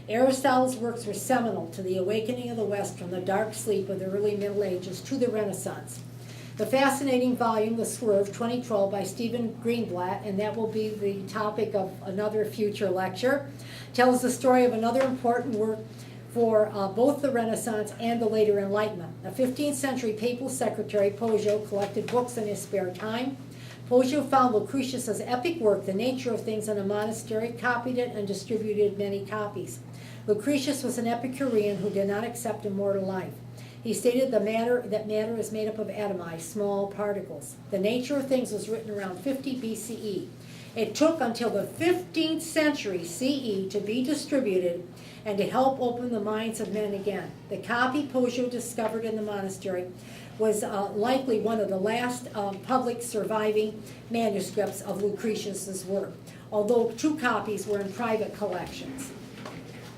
Aristotle's works were seminal to the awakening of the West from the dark sleep of the early Middle Ages to the Renaissance. The fascinating volume, The Swerve, 2012, by Stephen Greenblatt, and that will be the topic of another future lecture, tells the story of another important work for both the Renaissance and the later Enlightenment. A 15th century papal secretary, Poggio, collected books in his spare time. Poggio found Lucretius's epic work, The Nature of Things, in a monastery, copied it, and distributed many copies. Lucretius was an Epicurean who did not accept immortal life. He stated that matter is made up of atomized, small particles. The Nature of Things was written around 50 BCE. It took until the 15th century CE to be distributed and to help open the minds of men again. The copy Poggio discovered in the monastery was likely one of the last public surviving manuscripts of Lucretius's work, although 2 copies were in private collections.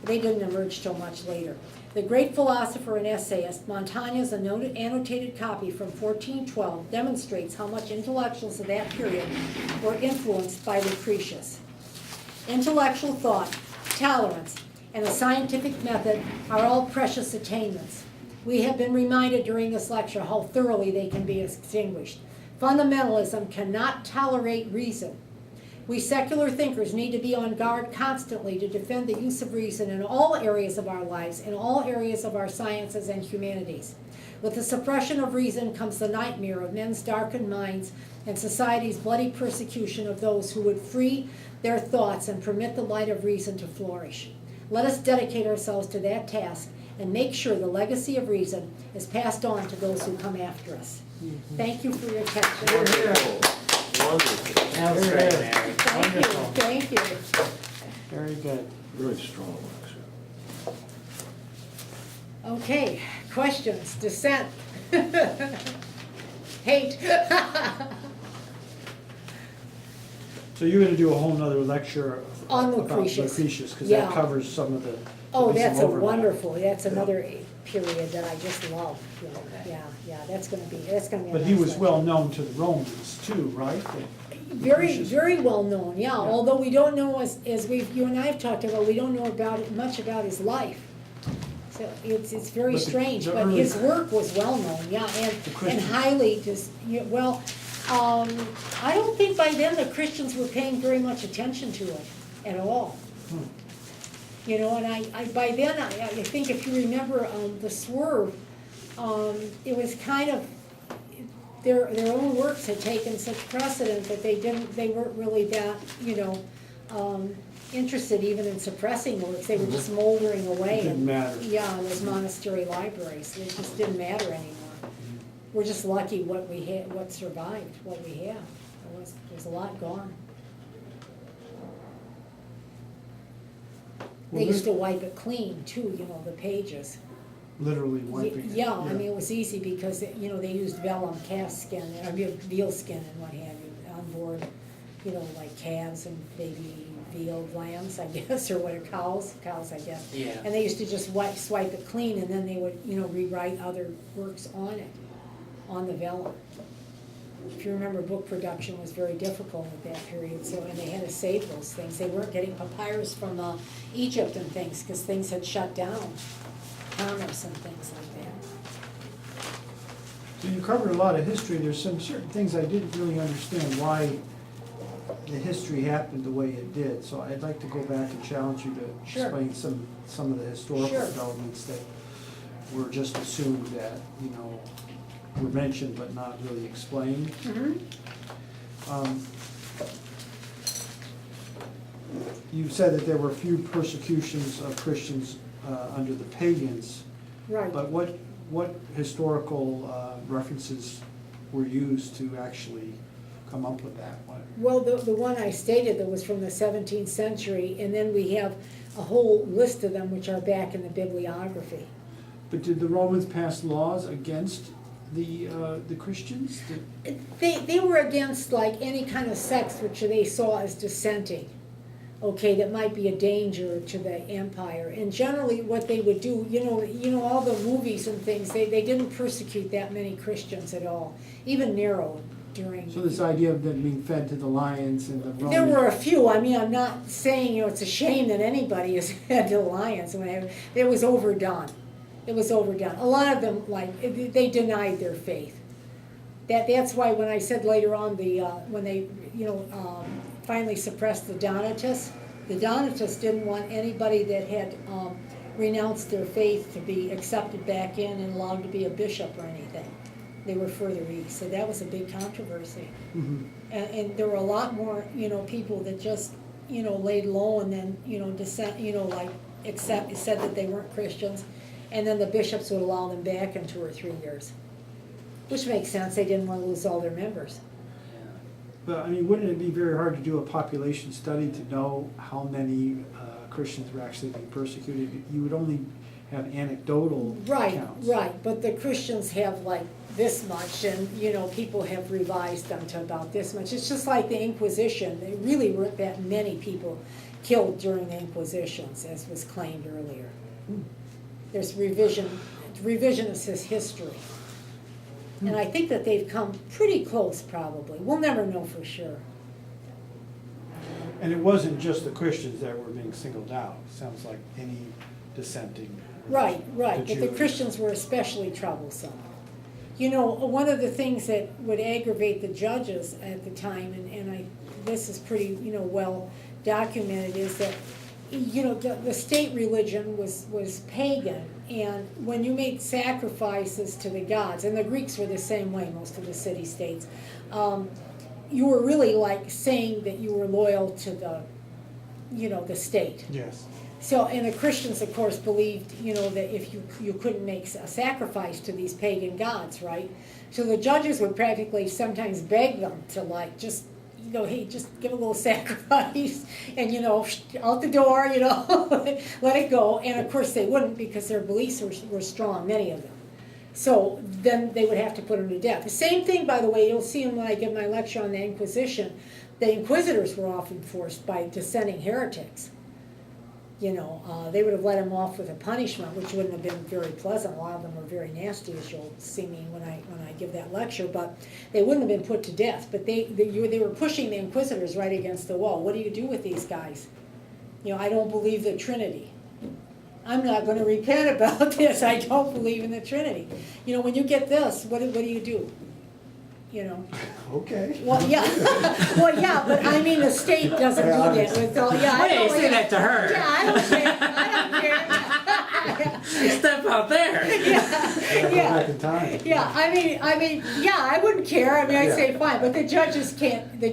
They didn't emerge till much later. The great philosopher and essayist, Montaigne's annotated copy from 1412 demonstrates how much intellectuals of that period were influenced by Lucretius. Intellectual thought, tolerance, and a scientific method are all precious attainments. We have been reminded during this lecture how thoroughly they can be extinguished. Fundamentalism cannot tolerate reason. We secular thinkers need to be on guard constantly to defend the use of reason in all areas of our lives, in all areas of our sciences and humanities. With the suppression of reason comes the nightmare of men's darkened minds and society's bloody persecution of those who would free their thoughts and permit the light of reason to flourish. Let us dedicate ourselves to that task and make sure the legacy of reason is passed on to those who come after us. Thank you for your attention. Wonderful. That was great, Mary. Thank you. Very good. Very strong lecture. Okay, questions, dissent, hate. So you're going to do a whole nother lecture On about Lucretius. Lucretius, because Yeah. that covers some of the. Oh, there'll be some that's a overlap. wonderful, that's another period that I just love. You know, yeah, that's gonna be a But he nice was lecture. well known to the Romans too, right? Very, Lucretius. very well known, yeah, although we don't know, as you and I have talked about, we don't know much about his life. So it's very But the strange, but early- his work was well known, yeah, The and Christians. highly, I don't think by then the Christians were paying very much attention to it at all. You know, and I by then, I think if you remember The Swerve, it was kind of, their own works had taken such precedent that they weren't really that, interested even in suppressing works. They were just moldering away. It didn't matter. Yeah, in those monastery libraries. It just didn't matter anymore. We're just lucky what we had, what survived, what we have. There's a lot gone. They used to wipe it clean too, the pages. Literally wiping it. Yeah, I mean, it was easy because, they used vellum, calf skin, veal skin and what have you on board, like calves and baby veal lambs, I guess, or what are cows, I guess. Yeah. And they used to just swipe it clean, and then they would, rewrite other works on it, on the vellum. If you remember, book production was very difficult at that period, and they had to save those things. They weren't getting papyrus from Egypt and things, because things had shut down, commerce and things like that. So you covered a lot of history. There's some certain things I didn't really understand why the history happened the way it did. So I'd like to go back and challenge you to Sure. explain some of the historical Sure. developments that were just assumed that, were mentioned but not really explained. You said that there were few persecutions of Christians under the pagans, Right. but what historical references were used to actually come up with that one? Well, the one I stated that was from the 17th century, and then we have a whole list of them which are back in the bibliography. But did the Romans pass laws against the Christians? They were against like any kind of sects which they saw as dissenting, okay, that might be a danger to the empire. And generally what they would do, all the movies and things, they didn't persecute that many Christians at all. Even Nero during. So this idea of them being fed to the lions and the Roman. There were a few. I mean, I'm not saying, it's a shame that anybody is fed to lions. It was overdone. It was overdone. A lot of them, they denied their faith. That's why when I said later on, when they, finally suppressed the Donatists didn't want anybody that had renounced their faith to be accepted back in and allowed to be a bishop or anything. They were further east, so that was a big controversy. Mhm. And there were a lot more, people that just, laid low and then, said that they weren't Christians, and then the bishops would allow them back in 2 or 3 years. Which makes sense, they didn't want to lose all their members. But, wouldn't it be very hard to do a population study to know how many Christians were actually being persecuted? You would only have anecdotal accounts. Right, but the Christians have this much, and, people have revised them to about this much. It's just like the Inquisition. There really weren't that many people killed during the Inquisitions, as was claimed earlier. There's revisionist history. And I think that they've come pretty close, probably. We'll never know for sure. And it wasn't just the Christians that were being singled out. It sounds like any dissenting. Right, but the Jews. Christians were especially troublesome. One of the things that would aggravate the judges at the time, and this is pretty, well documented, is that, the state religion was pagan, and when you made sacrifices to the gods, and the Greeks were the same way, most of the city-states, you were really saying that you were loyal to the state. Yes. So, and the Christians, of course, believed, that if you couldn't make a sacrifice to these pagan gods, right? So the judges would practically sometimes beg them to hey, just give a little sacrifice and, out the door, let it go. And of course they wouldn't, because their beliefs were strong, many of them. So then they would have to put them to death. The same thing, by the way, you'll see when I give my lecture on the Inquisition. The inquisitors were often forced by dissenting heretics. They would have let them off with a punishment, which wouldn't have been very pleasant. A lot of them were very nasty, as you'll see me when I give that lecture. But they wouldn't have been put to death. But they were pushing the inquisitors right against the wall. What do you do with these guys? I don't believe the Trinity. I'm not going to repent about this. I don't believe in the Trinity. When you get this, what do you do? Okay. Well, yeah. Well, yeah, but the state doesn't do that with all, Why did you say that to her? Yeah, I don't care. Step out there. Go back in time. Yeah, I wouldn't care. I'd say fine, but the judges can't do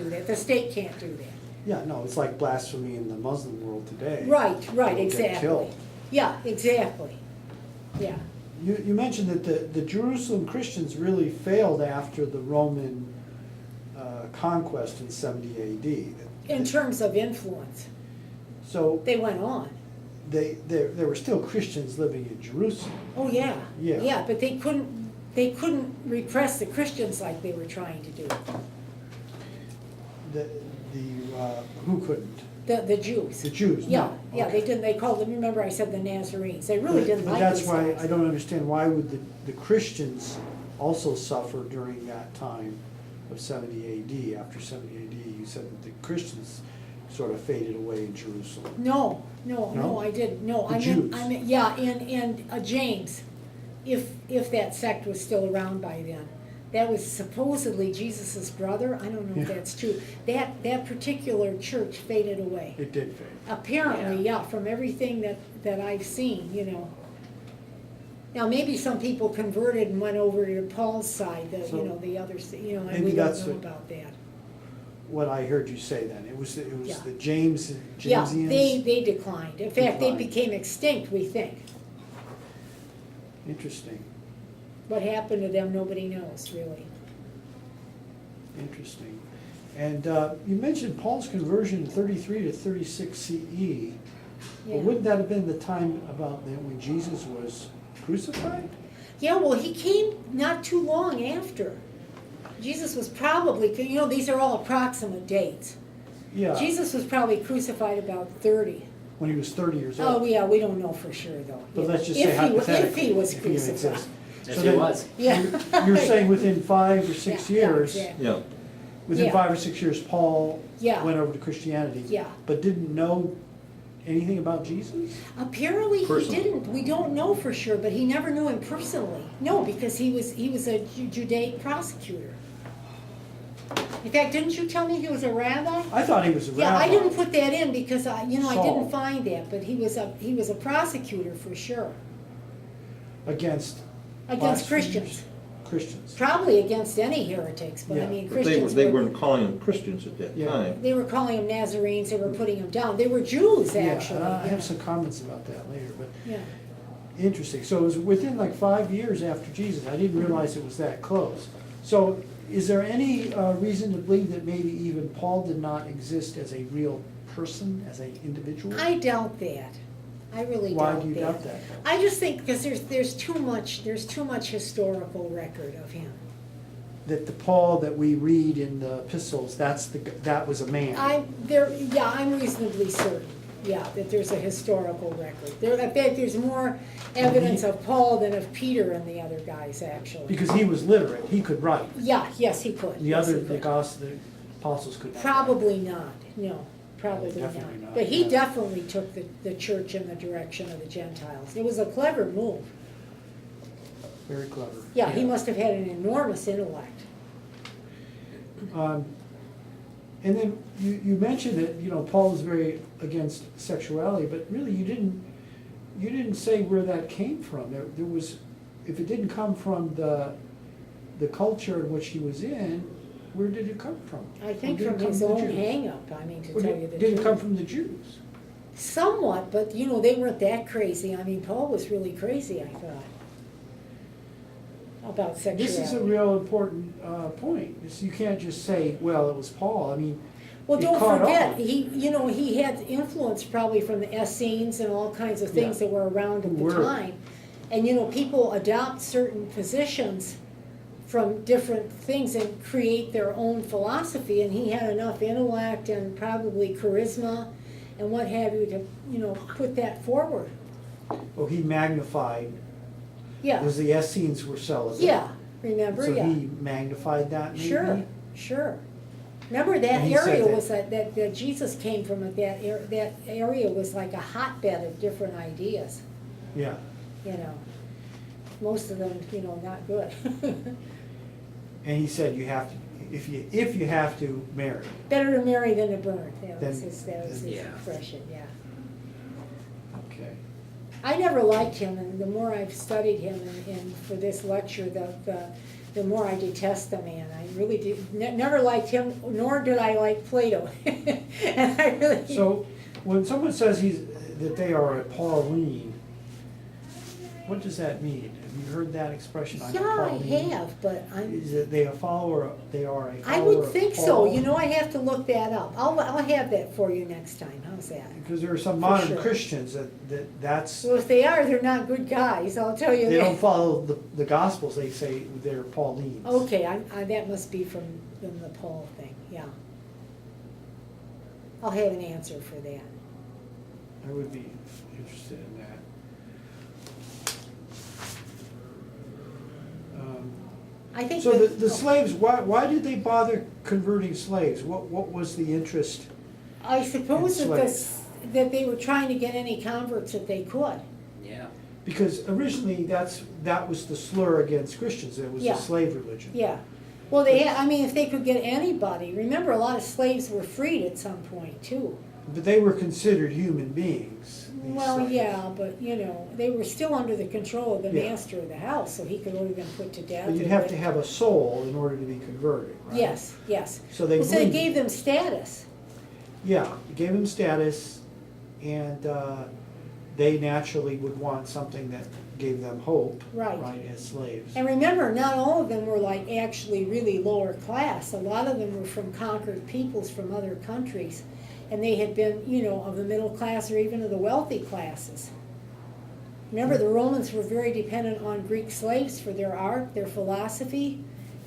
that. The state can't do that. Yeah, no, it's like blasphemy in the Muslim world today. Right, People get exactly. killed. Yeah, exactly. Yeah. You mentioned that the Jerusalem Christians really failed after the Roman conquest in 70 A.D. In terms of influence, So they went on. there were still Christians living in Jerusalem. Oh, yeah. Yeah. Yeah, but they couldn't repress the Christians like they were trying to do. Who couldn't? The Jews. The Jews, Yeah, no. yeah, Okay. they didn't, they called them, remember I said the Nazarenes. They really didn't like But these that's why guys. I don't understand, why would the Christians also suffer during that time of 70 AD? After 70 AD, you said that the Christians sort of faded away in Jerusalem. No, No? I didn't, no. The Jews. Yeah, and James, if that sect was still around by then. That was supposedly Jesus' brother. I don't know if Yeah. that's true. That particular church faded away. It did fade. Apparently, yeah, from everything that I've seen, Now, maybe some people converted and went over to Paul's side, So, the others, and maybe we don't that's know what- about that. What I heard you say then, it was Yeah. the Jamesians? Yeah, they declined. In fact, they Declined. became extinct, we think. Interesting, What happened to them, nobody knows, really. interesting. And you mentioned Paul's conversion in 33 to 36 CE. Yeah. But wouldn't that have been the time about when Jesus was crucified? Yeah, well, he came not too long after. Jesus was probably, these are all approximate dates. Yeah. Jesus was probably crucified about 30. When he was 30 years old. Oh, yeah, we don't know for sure, though. But Yeah. let's just say If hypothetically. he was if he even crucified. exists. Yes, So he then- was. Yeah. You're saying within 5 or 6 Yeah, yeah, years, exactly. Yeah, within Yeah. 5 or 6 years, Paul Yeah. went over to Christianity. Yeah. But didn't know anything about Jesus? Apparently he Personally. didn't. We don't know for sure, but he never knew him personally. No, because he was a Judaic prosecutor. In fact, didn't you tell me he was a rabbi? I thought he was a rabbi. Yeah, I didn't put that in because I Saul. didn't find that, but he was a prosecutor for sure Against against blasphemers? Christians. Christians. Probably against any heretics, but I Yeah. mean but Christians. they weren't calling them Christians at that Yeah. time. They were calling them Nazarenes. They were putting them down. They were Jews, Yeah, actually. I yeah. have some comments about that later, but Yeah. interesting. So it was within like 5 years after Jesus. I didn't realize it was that close. So is there any reason to believe that maybe even Paul did not exist as a real person, as an individual? I doubt that. I really Why doubt that. do you doubt that? I just think because there's too much historical record of him. That the Paul that we read in the epistles, that was a man. I'm reasonably certain, yeah, that there's a historical record. In fact, there's more evidence of Paul than of Peter and the other guys, actually. Because he was literate, he could write. Yeah, yes, he could. The Yes, other, he the could. gospel, the apostles could not. Probably not, no, probably Definitely not. not, But he yeah. definitely took the church in the direction of the Gentiles. It was a clever move. Very clever. Yeah, he must have had an enormous intellect. And then you mentioned that, you know, Paul is very against sexuality, but really you didn't say where that came from. There was, if it didn't come from the culture in which he was in, where did it come from? I think Or did it from come his from the own Jews? hang-up, I mean, to Or tell you the truth. did it come from the Jews? Somewhat, but you know, they weren't that crazy. I mean, Paul was really crazy, I thought, about sexuality. This is a real important point. You can't just say, well, it was Paul. I mean, Well, it don't caught forget, on. he had influence probably from the Essenes and all kinds of things Yeah. that were around at Who the were. time. And you know, people adopt certain positions from different things and create their own philosophy, and he had enough intellect and probably charisma and what have you to, you know, put that forward. Oh, he magnified, Yeah, because the Essenes were celibate. yeah, remember, So yeah. he magnified that maybe? Sure, sure. Remember that And he said area that- was that Jesus came from, that area was like a hotbed of different ideas, Yeah. you know. Most of them, you know, not good. And he said you have to, if you have to marry. Better to marry than to burn, that was Then- his Yeah. expression, yeah. Okay. I never liked him, and the more I've studied him and for this lecture, the more I detest the man. I really did, never liked him, nor did I like Plato. And I really. So when someone says that they are a Pauline, what does that mean? Have you heard that expression? I'm a Yeah, I Pauline? have, but I'm. Is it they a follower? They are a follower I would of think so, Paul? you know, I have to look that up. I'll have that for you next time, how's that? Because there are some For modern sure. Christians that's So if they are, they're not good guys, I'll tell you they don't that. follow the Gospels. They say they're Paulines. Okay, that must be from the Paul thing, yeah. I'll have an answer for that. I would be interested in that. I think. So that- the slaves, why did they bother converting slaves? What was the interest? I suppose and that they were trying to get any converts that they could. Yeah. Because originally that was the slur against Christians. It was Yeah. a slave religion. Yeah. Well, I mean, if they could get anybody, remember, a lot of slaves were freed at some point, too. But they were considered human beings. these Well, slaves. yeah, but, you know, they were still under the control of the Yeah. master of the house, so he could order them put to death. But you'd or have to what- have a soul in order to be converted, right? Yes, yes. So they Well, so they believed- gave them status. Yeah, it gave them status, and they naturally would want something that gave them hope, Right. as slaves. And remember, not all of them were like actually really lower class. A lot of them were from conquered peoples from other countries. And they had been, you know, of the middle class or even of the wealthy classes. Remember, the Romans were very dependent on Greek slaves for their art, their philosophy,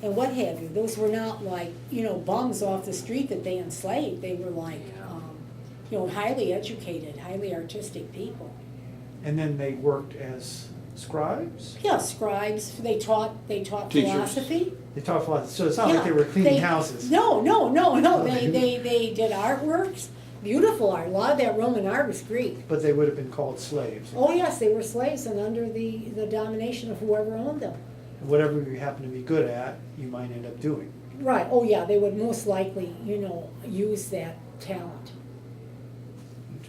and what have you. Those were not like, you know, bums off the street that they enslaved. They were like, you know, highly educated, highly artistic people. And then they worked as scribes? Yeah, scribes, they taught Teachers. philosophy. They taught philosophy, so it's not like they were cleaning houses. No, they did artworks, beautiful art, a lot of that Roman art was Greek. But they would have been called slaves. Oh, yes, they were slaves and under the domination of whoever owned them. Whatever you happen to be good at, you might end up doing. Right, oh yeah, they would most likely, use that talent.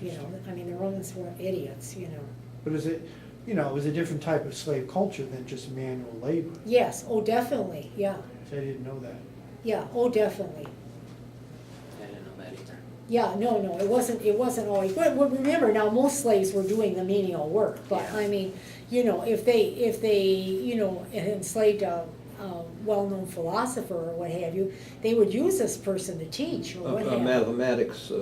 I mean, the Romans weren't idiots, But it was a different type of slave culture than just manual labor. Yes, oh, definitely, yeah, So I didn't know that. yeah, oh, definitely. I didn't know that either. Yeah, no, it wasn't always, but remember, now, most slaves were doing the menial work, but, Yeah. I mean, if they enslaved a well-known philosopher or what have you, they would use this person to teach or what have A you. mathematics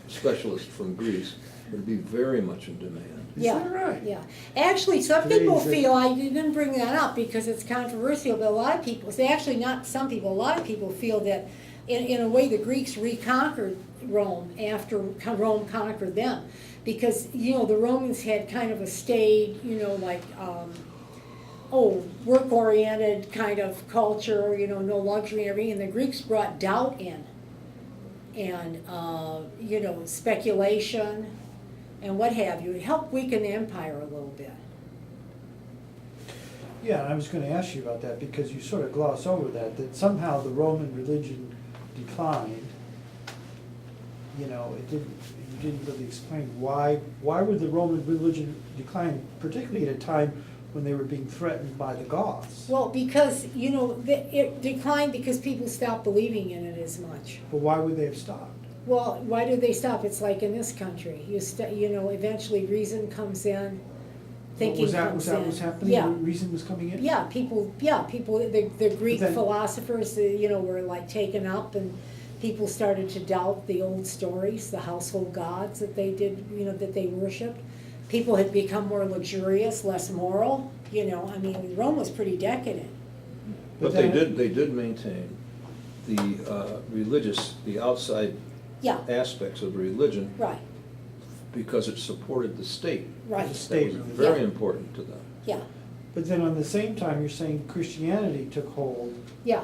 specialist from Greece would be very much in demand. Is Yeah, that right? yeah. Actually, some Today's people it- feel, I didn't bring that up because it's controversial, but a lot of people, actually not some people, a lot of people feel that in a way the Greeks reconquered Rome after Rome conquered them. Because, the Romans had kind of a staid, work-oriented kind of culture, no luxury and everything, and the Greeks brought doubt in. And, speculation and what have you. It helped weaken the empire a little bit. Yeah, and I was gonna ask you about that because you sort of gloss over that somehow the Roman religion declined. You didn't really explain why would the Roman religion decline, particularly at a time when they were being threatened by the Goths. Well, because, it declined because people stopped believing in it as much. But why would they have stopped? Well, why did they stop? It's like in this country. Eventually reason comes in, thinking Was that comes in. what's happening? Yeah. Reason was coming in? Yeah, people, the Greek But then- philosophers, were like taken up and people started to doubt the old stories, the household gods that they did, that they worshiped. People had become more luxurious, less moral, Rome was pretty decadent. But they did maintain the outside Yeah, aspects of religion right, because it supported the state. right, The That state was religion. very Yeah. important to them. yeah, But then on the same time, you're saying Christianity took hold yeah.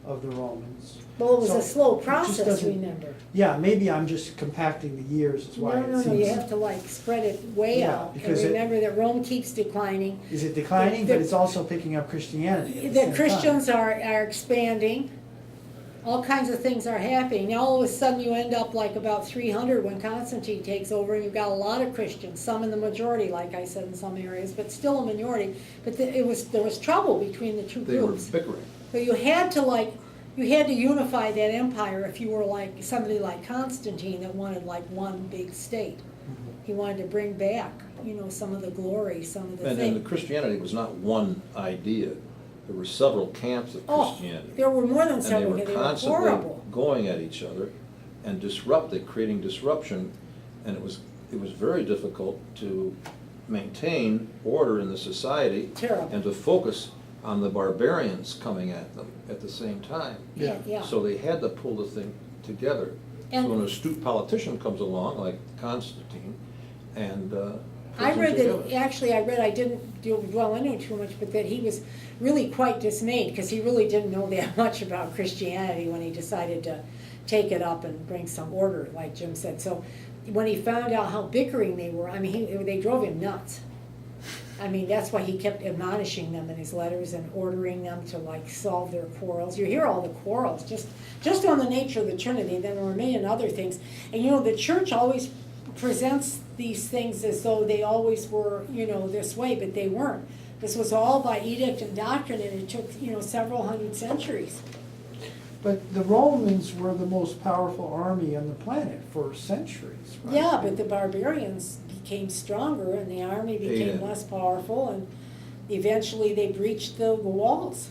of the Romans. Well, it was So, a slow it just process, doesn't- remember? Yeah, maybe I'm just compacting the years, is why it No, seems. you have to spread it way Yeah, out. And because remember that Rome keeps declining. Is it declining, The- but it's also picking up Christianity at the The same time? Christians are expanding. All kinds of things are happening. Now all of a sudden you end up like about 300 when Constantine takes over and you've got a lot of Christians, some in the majority, like I said, in some areas, but still a minority. But there was trouble between the two They were groups. bickering. So you had to unify that empire if you were like somebody like Constantine that wanted like one big state. Mhm. He wanted to bring back, some of the glory, some of the And the things. Christianity was not one idea. There were several camps of Oh, Christianity. there were more than And they several, were they were constantly horrible. going at each other and creating disruption. And it was very difficult to maintain order in the society. Terrible. And to focus on the barbarians coming at them at the same time. Yeah, yeah. So they had to pull the thing together. And- So an astute politician comes along, like Constantine, and I pulls them read together. that, I didn't dwell into it too much, but that he was really quite dismayed, because he really didn't know that much about Christianity when he decided to take it up and bring some order, like Jim said. So when he found out how bickering they were, they drove him nuts. That's why he kept admonishing them in his letters and ordering them to solve their quarrels. You hear all the quarrels, just on the nature of the Trinity, then there were a million other things. And the church always presents these things as though they always were, this way, but they weren't. This was all by edict and doctrine, and it took, several hundred centuries. But the Romans were the most powerful army on the planet for centuries, right? Yeah, but the barbarians became stronger, and the army became Yeah. less powerful, and eventually they breached the walls.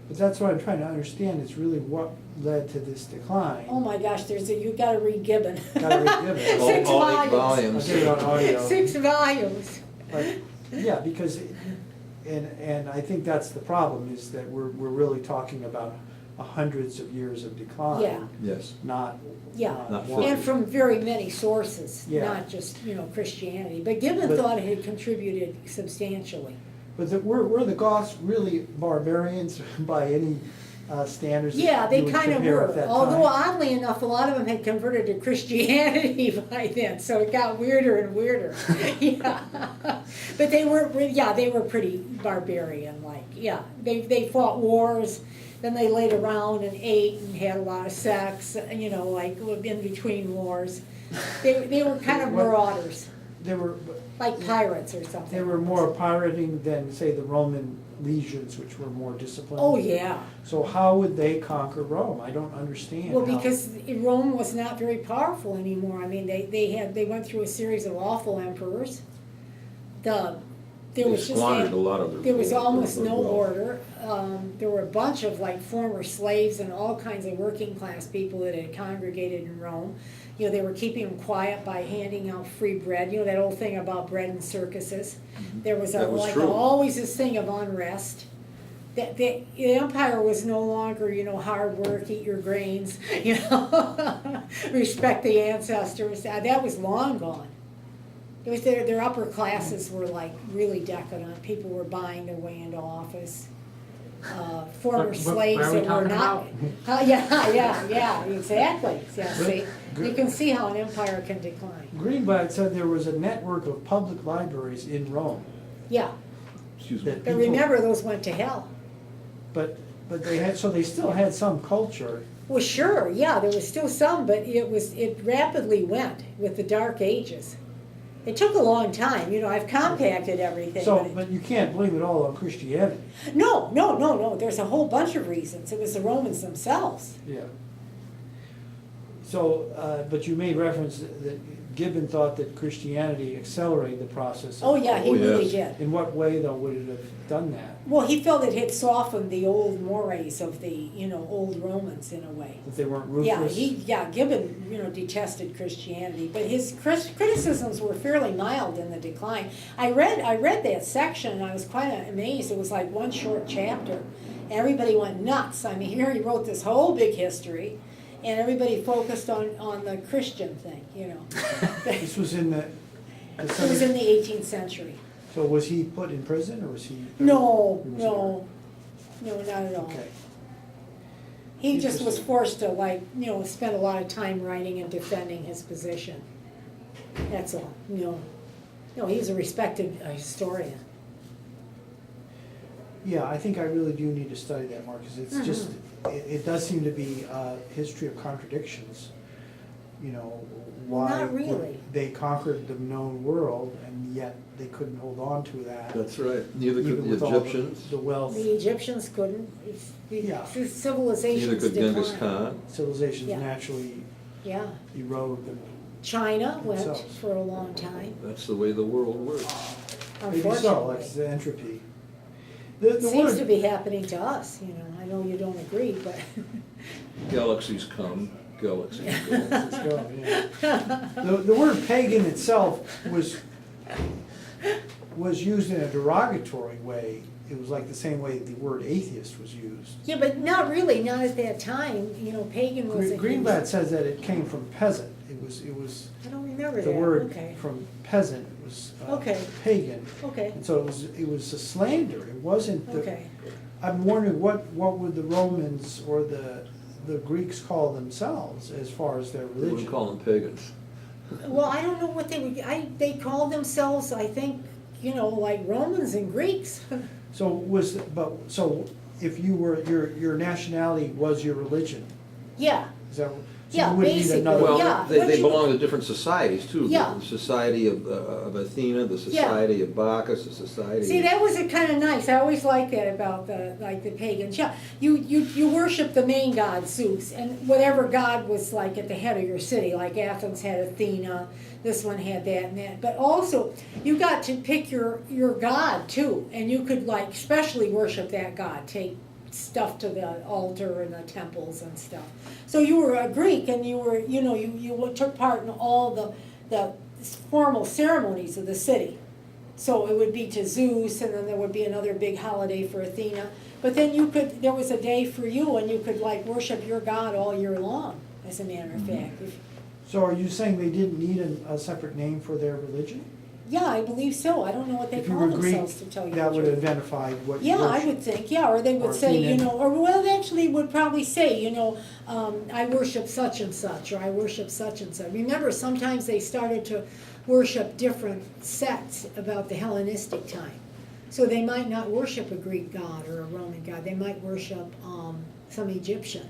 But that's what I'm trying to understand, is really what led to this decline. Oh my gosh, you gotta read Gibbon. Gotta read Gibbon. Six All 8 volumes. volumes. I'll get it on audio. 6 volumes. But, yeah, because, and I think that's the problem, is that we're really talking about hundreds of years of decline. Yeah. Yes. Not, Yeah, Not one. and from very many sources, Yeah. not just, Christianity. But Gibbon But- thought it had contributed substantially. But were the Goths really barbarians by any standards? that Yeah, they you would kind of compare at were. that Although time? oddly enough, a lot of them had converted to Christianity by then, so it got weirder and weirder. Yeah, but they were pretty barbarian-like. Yeah, they fought wars, then they laid around and ate and had a lot of sex. Like in between wars. They were kind of What- marauders, They were, like pirates or something. they were more pirating than, say, the Roman legions, which were more disciplined. Oh yeah. So how would they conquer Rome? I don't understand. Well, how- because Rome was not very powerful anymore. I mean, they went through a series of awful emperors. There They was just squandered a lot of their. there was almost their no wealth. order. There were a bunch of like former slaves and all kinds of working class people that had congregated in Rome. They were keeping them quiet by handing out free bread. That old thing about bread and circuses. There was, That was true. always this thing of unrest. The empire was no longer, hard work, eat your grains, respect the ancestors. That was long gone. It was their upper classes were like really decadent. People were buying their way into office. Former But slaves where are we that were talking not. about? Yeah, exactly. Yeah, But- see, you can see how an empire can decline. Greenblatt said there was a network of public libraries in Rome. Yeah, Excuse me. That- but remember, those went to hell. But they still had some culture. Well, sure, yeah, there was still some, but it rapidly went with the Dark Ages. It took a long time, I've compacted everything. So, but it- but you can't blame it all on Christianity. No, there's a whole bunch of reasons. It was the Romans themselves. Yeah. So, but you made reference that Gibbon thought that Christianity accelerated the process. Oh, yeah, he Oh, really yes. did. In what way, though, would it have done that? Well, he felt it had softened the old mores of the, old Romans in a way. That they weren't Yeah, ruthless? Gibbon, detested Christianity, but his criticisms were fairly mild in the decline. I read that section and I was quite amazed. It was like one short chapter. Everybody went nuts. I mean, here he wrote this whole big history, and everybody focused on the Christian thing, This was in the. It was in the 18th century. So was he put in prison, or was he? No, He was no, not at all. Okay. He just was Interesting. forced to spend a lot of time writing and defending his position. That's all, No, he was a respected historian. Yeah, I think I really do need to study that more, because it's just, it does seem to be a history of contradictions. Why Not really. would they conquered the known world, and yet they couldn't hold on to that. That's right. Neither could even the with all Egyptians, the wealth, The Egyptians couldn't, Yeah. civilizations neither could Genghis declined. Khan. civilizations Yeah. naturally Yeah, erode them. China went Themselves. for a long time, That's the way the world works. Maybe so, unfortunately. that's the entropy. The Seems word- to be happening to us, I know you don't agree, but. Galaxies come, galaxies go. Let's go, yeah. The word pagan itself was used in a derogatory way. It was like the same way the word atheist was used. Yeah, but not really, not at that time, pagan was a. Greenblatt says that it came from peasant. It was I don't remember that, the word okay, from peasant was Okay. pagan. okay, And so it was a slander. It wasn't the. okay. I'm wondering what would the Romans or the Greeks call themselves as far as their We religion? wouldn't call them pagans. Well, I don't know what they would, they called themselves, I think, like Romans and Greeks. So so if you were, your nationality was your religion, Yeah, is that? So Yeah, you wouldn't need basically, another- Well, yeah, they what you- belong to different societies too. Yeah. The Society of Athena, the Society of Bacchus, the Society. see, that was kind of nice, I always liked that about the pagans, yeah. You worship the main god Zeus, and whatever god was like at the head of your city, like Athens had Athena, this one had that and that. But also, you got to pick your god too, and you could specially worship that god, take stuff to the altar and the temples and stuff. So you were a Greek, and you were, you took part in all the formal ceremonies of the city. So it would be to Zeus, and then there would be another big holiday for Athena. But then there was a day for you, and you could like worship your god all year long, as a matter of fact. So are you saying they didn't need a separate name for their religion? Yeah, I believe so. I don't know what they If you call were Greek, themselves, to tell you the that would truth. identify what you Yeah, I worship. would think, yeah, or they Or would say, Athenian. or well, they actually would probably say, I worship such and such, or I worship such and such. Remember, sometimes they started to worship different sects about the Hellenistic time. So they might not worship a Greek god or a Roman god, they might worship some Egyptian.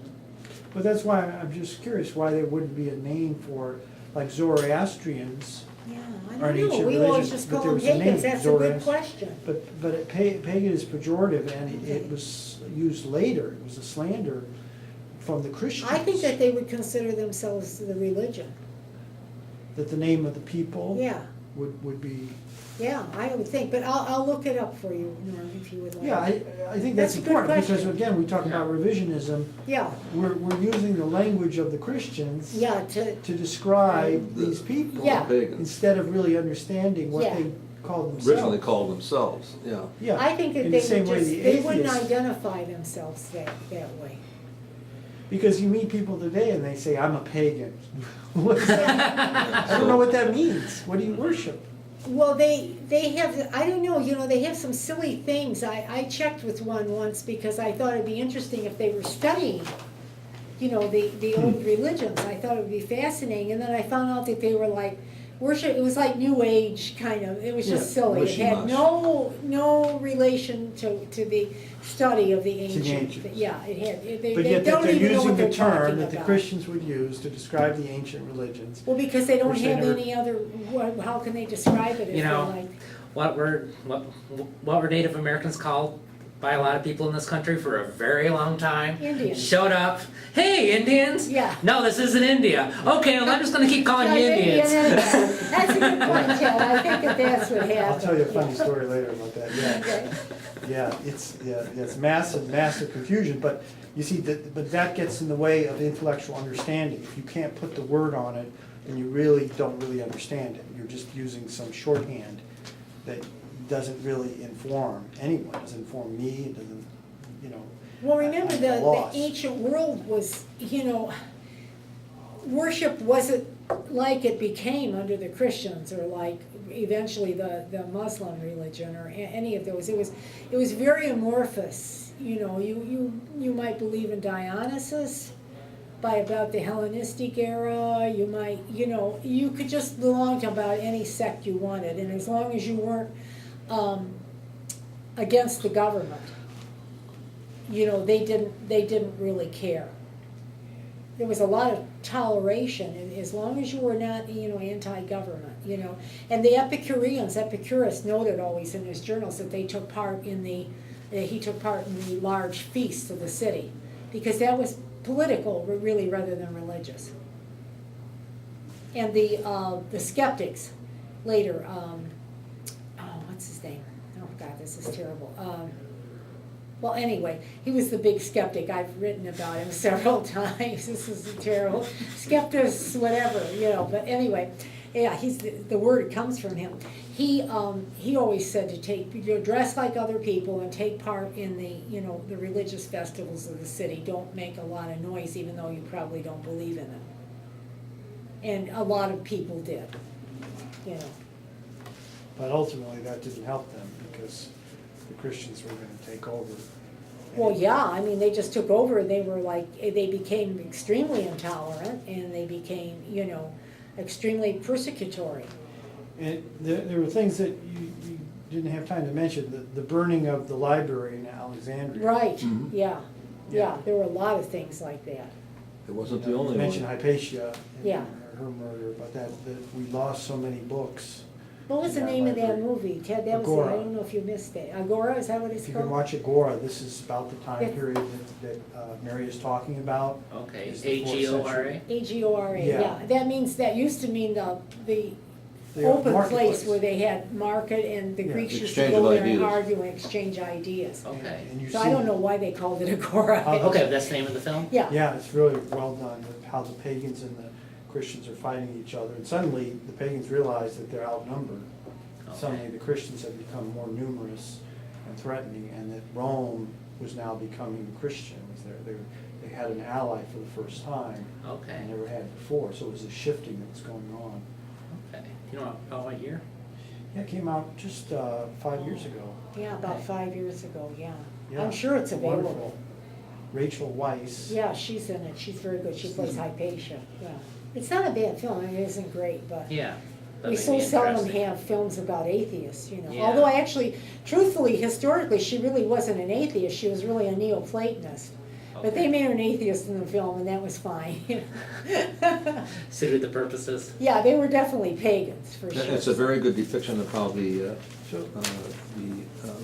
But that's why I'm just curious why there wouldn't be a name for, like Zoroastrians, Yeah, I Or an don't know, ancient we always religion, just but call there them was a name, pagans, that's a good Zoroaster. question. but pagan is pejorative, and it was used later, it was a slander from the Christians. I think that they would consider themselves the religion, That the name of the people yeah. would be, Yeah, I would think, but I'll look it up for you, Norm, if you would like. yeah, I think That's that's a good important, because question. again, we talk about revisionism, Yeah, we're using the language of the Christians yeah, to describe these people. Yeah. Pagans. Instead of really understanding what Yeah. they call themselves. Originally called themselves, yeah. Yeah. I think that in they the same would way just, the they wouldn't atheists- identify themselves that way. Because you meet people today and they say, I'm a pagan. What is that? I don't know what that means. What do you worship? Well, they have, I don't know, they have some silly things. I checked with one once because I thought it'd be interesting if they were studying, the old religions. I thought it would be fascinating, and then I found out that they were like, worship, it was like New Age kind of, it was just Yeah, silly. It had mushy-mush. no relation to the study of the the ancient. ancients. Yeah, it had, they But yet that don't they're even know using what the they're term talking that the about. Christians would use to describe the ancient religions. Well, because they don't Which they have never- any other, how can they describe it if You they're know, like, What were Native Americans called by a lot of people in this country for a very long time? Indians. Showed up, hey, Indians? Yeah. No, this isn't India. Okay, well, I'm just gonna keep calling you Yeah, Indians. That's a good point, Ted. I think that's what happened. I'll tell you a funny Yeah. story later about that, yeah. Okay. Yeah, it's massive confusion, but you see, but that gets in the way of intellectual understanding. If you can't put the word on it, then you really don't really understand it. You're just using some shorthand that doesn't really inform anyone, doesn't inform me, it doesn't, Well, remember, I'm the lost. ancient world was, worship wasn't like it became under the Christians or like eventually the Muslim religion or any of those. It was very amorphous. You might believe in Dionysus by about the Hellenistic era. You might, you could just belong to about any sect you wanted, and as long as you weren't against the government, they didn't really care. There was a lot of toleration, and as long as you were not, anti-government, And the Epicurus noted always in his journals that he took part in the large feasts of the city, because that was political, really, rather than religious. And the skeptics later, what's his name? Oh God, this is terrible. Well, anyway, he was the big skeptic. I've written about him several times. This is terrible. Skeptics, whatever, But anyway, yeah, the word comes from him. He always said to dress like other people and take part in the religious festivals of the city. Don't make a lot of noise, even though you probably don't believe in them. And a lot of people did, But ultimately, that didn't help them, because the Christians were gonna take over. Well, yeah, I mean, they just took over, and they became extremely intolerant, and they became, extremely persecutory. And there were things that you didn't have time to mention, the burning of the library in Alexandria. Right, Mhm. yeah, Yeah. there were a lot of things like that. It wasn't You the know, only you mentioned one. Hypatia and Yeah. her murder, but that we lost so many books. What was the Yeah, name of that library. movie, Ted? That was it. Agora. I don't know if you missed it. Agora, is that what it's If you can called? watch Agora, this is about the time It's- period that Mary is talking about. Okay, It's the fourth AGORA. AGORA, Yeah. yeah. That used to mean the The open marketplace. place where they had market, and the Yeah. Greeks used to Exchange go of there and ideas. argue and exchange ideas. Okay. And you So I see- don't know why they called it Agora. Oh, Okay, that's the name of the film? Yeah, Yeah, it's really well done, with how the pagans and the Christians are fighting each other, and suddenly the pagans realize that they're outnumbered. suddenly the Christians had become more numerous and threatening, and that Rome was now becoming Christian. They had an ally for the first time. Okay. They never had before, so it was a shifting that was going on. Okay. You know about what year? Yeah, it came out just 5 years ago. Yeah, about Okay. 5 years ago, yeah. Yeah, I'm sure it's available. wonderful. Rachel Weisz. Yeah, she's in it, she's very good, she plays Hypatia, yeah. It's not a bad film, I mean, it isn't great, but Yeah. that we may so be seldom interesting. have films about atheists, you know. Yeah. Although I actually, truthfully, historically, she really wasn't an atheist, she was really a Neoplatonist. But they Okay. made her an atheist in the film, and that was fine. Suited the purposes. Yeah, they were definitely pagans, for sure. It's a very good depiction of how the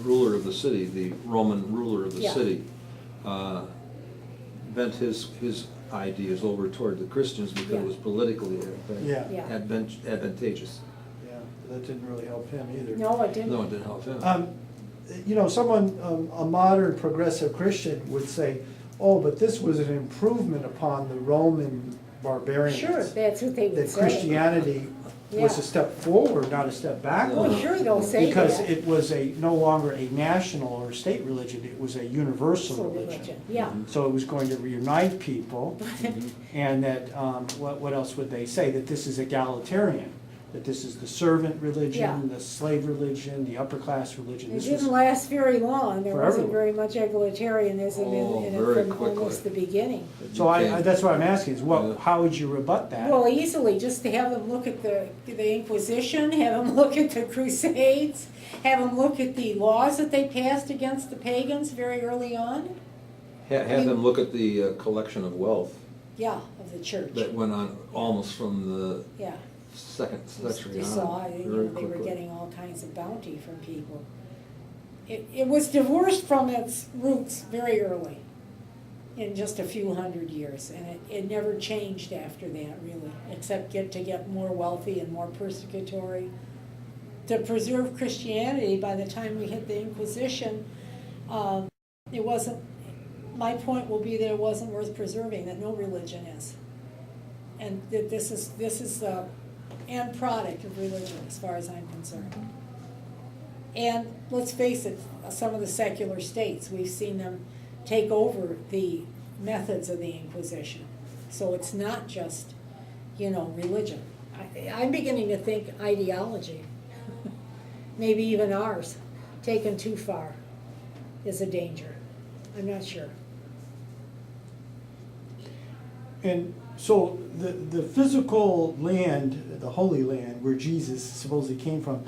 ruler of the city, the Roman ruler of the Yeah. city, bent his ideas over toward the Christians because it was politically Yeah. Yeah. advantageous. Yeah, that didn't really help him either. No, it didn't. No, it didn't help him. You know, someone, a modern progressive Christian would say, oh, but this was an improvement upon the Roman barbarians. Sure, that's what they would That say. Christianity was Yeah. a step forward, not a step backward. Well, sure, they'll say Because that. it was no longer a national or state religion, it was a universal So religion. yeah. So it was going to reunite people, and that, what else would they say? That this is egalitarian, that this is the servant Yeah. religion, the slave religion, the upper class religion. It This didn't was, last very long, there For wasn't everyone. very much egalitarianism Oh, in very it from quickly. almost the beginning. so that's what I'm asking, is Yeah. how would you rebut that? Well, easily, just to have them look at the Inquisition, have them look at the Crusades, have them look at the laws that they passed against the pagans very early on, Have them look at the collection of wealth yeah, of the church, that went on almost from the yeah. second century You on. saw, you very know, they were quickly. getting all kinds of bounty from people. It was divorced from its roots very early, in just a few hundred years, and it never changed after that, really, except to get more wealthy and more persecutory. To preserve Christianity, by the time we hit the Inquisition, it wasn't, my point will be that it wasn't worth preserving, that no religion is. And that this is the end product of religion, as far as I'm concerned. And let's face it, some of the secular states, we've seen them take over the methods of the Inquisition. So it's not just, religion. I'm beginning to think ideology, maybe even ours, taken too far, is a danger. I'm not sure. And so the physical land, the Holy Land, where Jesus supposedly came from,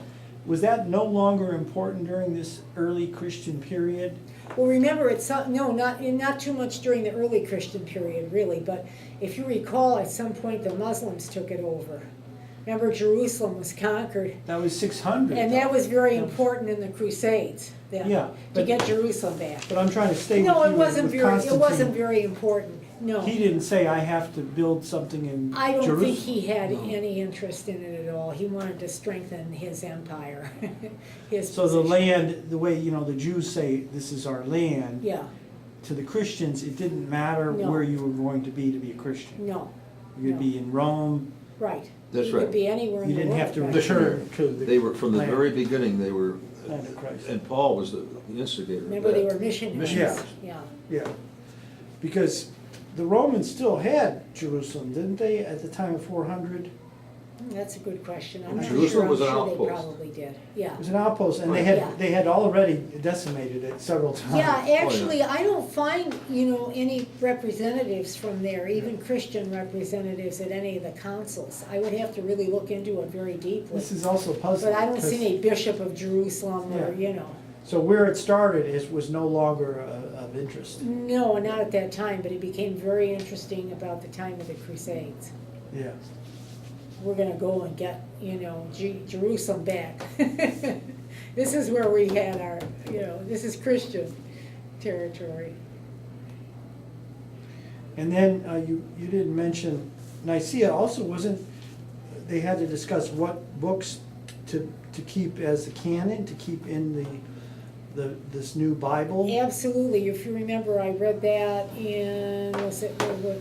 was that no longer important during this early Christian period? Well, remember, not too much during the early Christian period, really, but if you recall, at some point, the Muslims took it over. Remember, Jerusalem was conquered, That was 600. and that was very important in the Crusades, then, Yeah, to but- get Jerusalem back. But I'm trying to stay with No, you it wasn't with very, it Constantine. wasn't very important, no. He didn't say, I have to build something in I don't Jerusalem. think he had No. any interest in it at all. He wanted to strengthen his empire, his So the position. land, the way, the Jews say, this is our land. Yeah, To the Christians, it didn't matter No. where you were going to be a Christian. no, You could No. be in Rome. right. That's You could right. be anywhere in You the world. didn't have to right? return to the They were, from the land. very beginning, they were, Land of Christ. and Paul was the instigator of Remember, they that. were missionaries. Missionaries. Yeah. Yeah, because the Romans still had Jerusalem, didn't they, at the time of 400? That's a good question. I'm not Jerusalem sure. was I'm an sure outpost. they probably did, yeah. It was an outpost, and Right. Yeah. they had already decimated it several times. Yeah, actually, I don't find, any representatives from there, even Christian representatives at any of the councils. I would have to really look into it very deeply. This is also puzzling. But I don't see 'cause- any bishop of Jerusalem or, Yeah. So where it started was no longer of interest. No, not at that time, but it became very interesting about the time of the Crusades. Yeah. We're gonna go and get, Jerusalem back. This is where we had our, this is Christian territory. And then you didn't mention Nicaea also wasn't, they had to discuss what books to keep as the canon, to keep in this new Bible? Absolutely, if you remember, I read that in,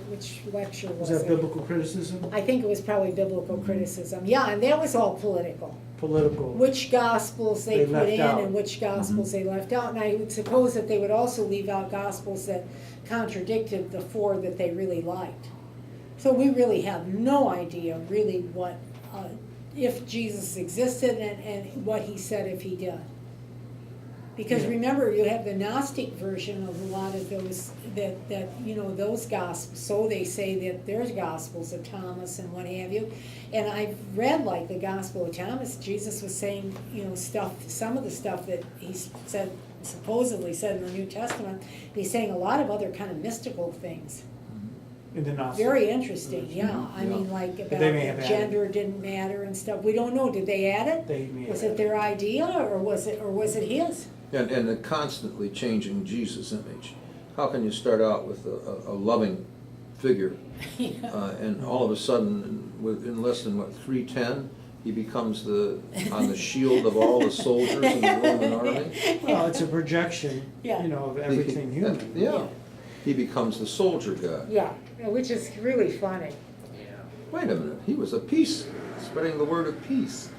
which lecture was Was it? that biblical criticism? I think it was probably biblical criticism, yeah, and that was all political. Political? Which gospels they They put left in out. and which gospels they left out. And I would suppose that they would also leave out gospels that contradicted the four that they really liked. So we really have no idea really what, if Jesus existed and what he said if he did. Because Yeah. remember, you have the Gnostic version of a lot of those, those gospels, so they say that there's gospels of Thomas and what have you. And I've read like the Gospel of Thomas, Jesus was saying, some of the stuff that he said, supposedly said in the New Testament, he's saying a lot of other kind of mystical things. In the Gnostic? Very interesting, yeah. I mean, Yeah. like about they may have gender didn't matter and stuff. We don't know. Did they add it? They may Was have it their idea or was it his? And the constantly changing Jesus image. How can you start out with a loving figure, and all of a sudden, in less than 310, he becomes on the shield of all the soldiers in the Roman army? Well, it's a projection, Yeah. of everything human. Yeah, he becomes the soldier guy. Yeah, which is really funny. Wait a minute, he was a peace, spreading the word of peace.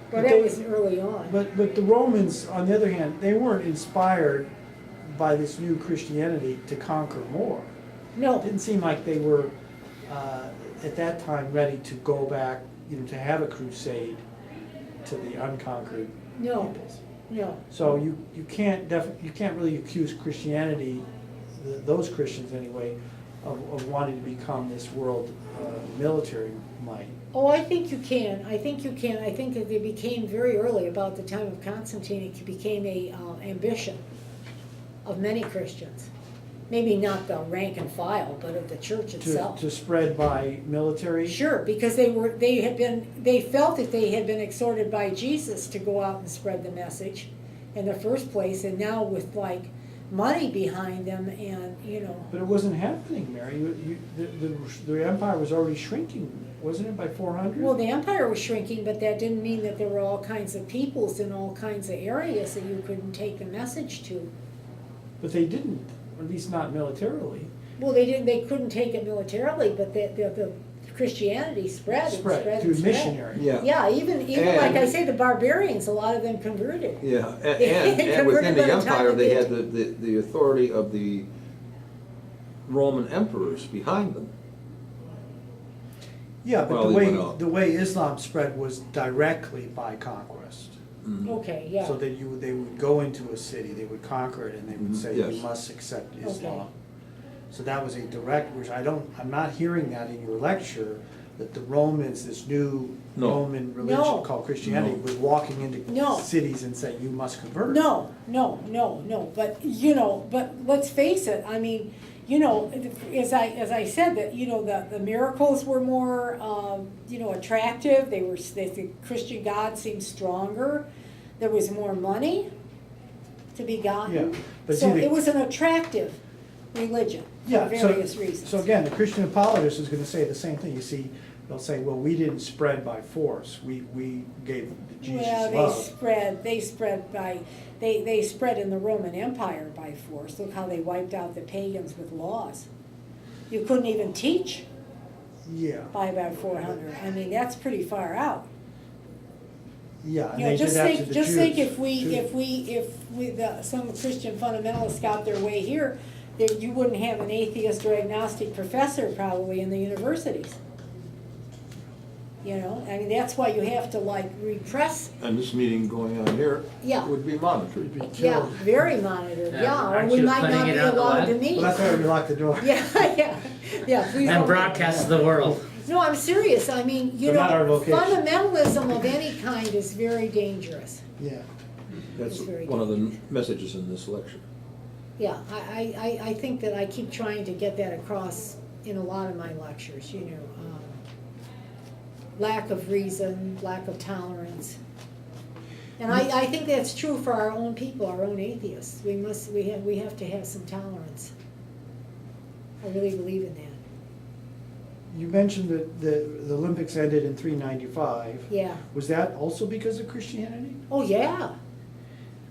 But But that they- was early on. But the Romans, on the other hand, they weren't inspired by this new Christianity to conquer more. It No, didn't seem like they were, at that time, ready to go back, to have a crusade to the unconquered no, peoples. no. So you can't really accuse Christianity, those Christians anyway, of wanting to become this world military might. Oh, I think you can. I think that they became very early, about the time of Constantine, it became a ambition of many Christians. Maybe not the rank and file, but of the church itself. To spread by military? Sure, because they felt that they had been exhorted by Jesus to go out and spread the message in the first place, and now with like money behind them and, But it wasn't happening, Mary. The empire was already shrinking, wasn't it, by 400? well, the empire was shrinking, but that didn't mean that there were all kinds of peoples in all kinds of areas that you couldn't take the message to. But they didn't, or at least not militarily. Well, they couldn't take it militarily, but the Christianity spread and Spread spread through and spread. missionary. Yeah, even And- like I say, the barbarians, a lot of them converted. Yeah, They and within converted the by the time empire, that they they- had the authority of the Roman emperors behind them. Yeah, but Well, the they way, went out. the way Islam spread was directly by conquest. Mhm. Okay, yeah. So that they would go into a city, they would conquer it, and they would Mhm, say, yes. you must accept Okay. Islam. So that was a direct, which I'm not hearing that in your lecture, that the Romans, this new No. Roman religion No. called Christianity, No. was walking into No. cities and saying, you must convert. No, but, but let's face it, I mean, as I said, that, the miracles were more, attractive, the Christian God seemed stronger, there was more money to be Yeah, gotten. but So see, it was an attractive religion for Yeah, various reasons. So again, the Christian apologist is gonna say the same thing. You see, they'll say, well, we didn't spread by force, we gave Jesus Well, love. they spread in the Roman Empire by force. Look how they wiped out the pagans with laws. You couldn't even teach Yeah, by about 400. I mean, that's pretty far out. yeah, and You know, they did that to the Jews. think too. some Christian fundamentalists got their way here, that you wouldn't have an atheist or agnostic professor probably in the universities. I mean, that's why you have to like repress, And this meeting going on here Yeah. would be monitored. yeah, very monitored, Yeah, yeah, or aren't we you might putting not be it on the allowed to web? meet. Well, that's why we locked the door. Yeah, please And don't. broadcast to the world. No, I'm serious, I mean, They're not our location. fundamentalism of any kind is very dangerous. Yeah, That's It's very one of the messages in this lecture. Yeah, I think that I keep trying to get that across in a lot of my lectures, lack of reason, lack of tolerance. And I think that's true for our own people, our own atheists. We have to have some tolerance. I really believe in that. you mentioned that the Olympics ended in 395. Yeah. Was that also because of Christianity? Oh, yeah.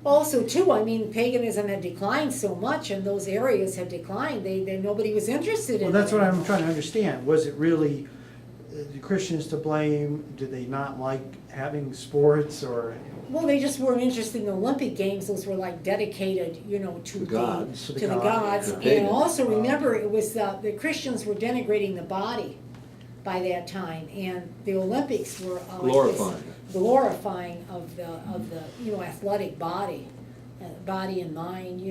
Also, too, I mean, paganism had declined so much, and those areas had declined. Nobody was interested in it. Well, that's what I'm anymore. trying to understand. Was it really the Christians to blame? Did they not like having sports, or? Well, they just weren't interested in the Olympic Games. Those were like dedicated, to The gods. to To the the gods. gods, yeah. And Pagan. also remember, it was the Christians were denigrating the body by that time, and the Olympics were Glorifying it. glorifying of the athletic body, body and mind.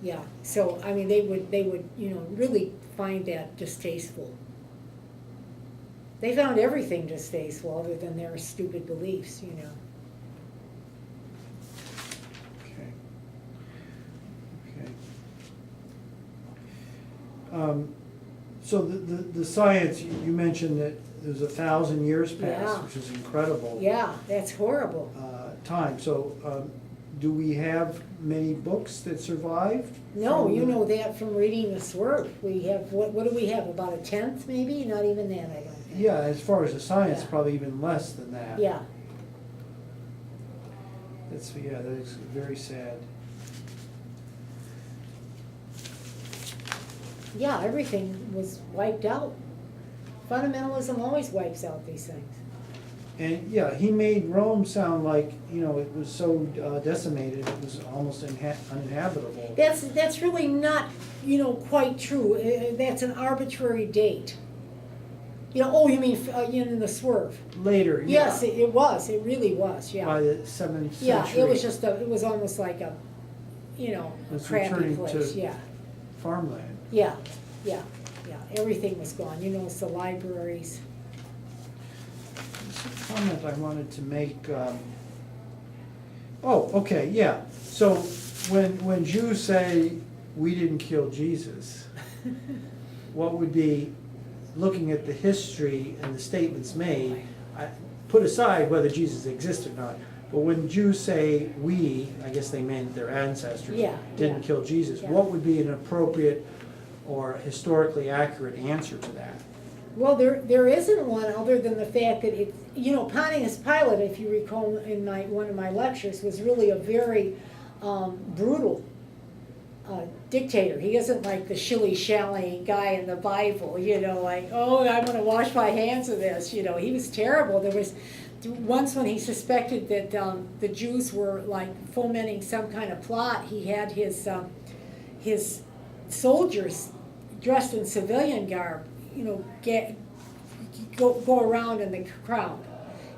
Yeah. So I mean, they would really find that distasteful. They found everything distasteful other than their stupid beliefs. Okay. Okay. So the science, you mentioned that there's 1,000 years passed, Yeah. which is incredible. Yeah, that's horrible. Time. So, do we have many books that survived? No, from you the- know that from reading the Swerve. We have, what do we have, about a tenth maybe? Not even that, I don't think. Yeah, as far as the science, Yeah. probably even less than that. Yeah, That is very sad. yeah, everything was wiped out. Fundamentalism always wipes out these things. And yeah, he made Rome sound like, it was so decimated, it was almost uninhabitable. That's really not, quite true. That's an arbitrary date. Oh, you mean in the Swerve? Later, yeah. Yes, it was. It really was, yeah. By the 7th century. Yeah, it was it was almost like a It's crappy returning place, to- yeah. Farmland. Yeah, yeah, yeah, everything was gone, it's the libraries. There's a comment I wanted to make. Okay, yeah. So when Jews say we didn't kill Jesus, what would be, looking at the history and the statements made, put aside whether Jesus exists or not, but when Jews say we, I guess they meant their ancestors, Yeah, didn't yeah. kill Jesus, Yeah. what would be an appropriate or historically accurate answer to that? Well, there isn't one other than the fact that it, Pontius Pilate, if you recall in one of my lectures, was really a very brutal dictator. He isn't like the shilly-shally guy in the Bible, like, oh, I'm going to wash my hands of this. He was terrible. There was once when he suspected that the Jews were like fomenting some kind of plot, he had his soldiers dressed in civilian garb, go around in the crowd,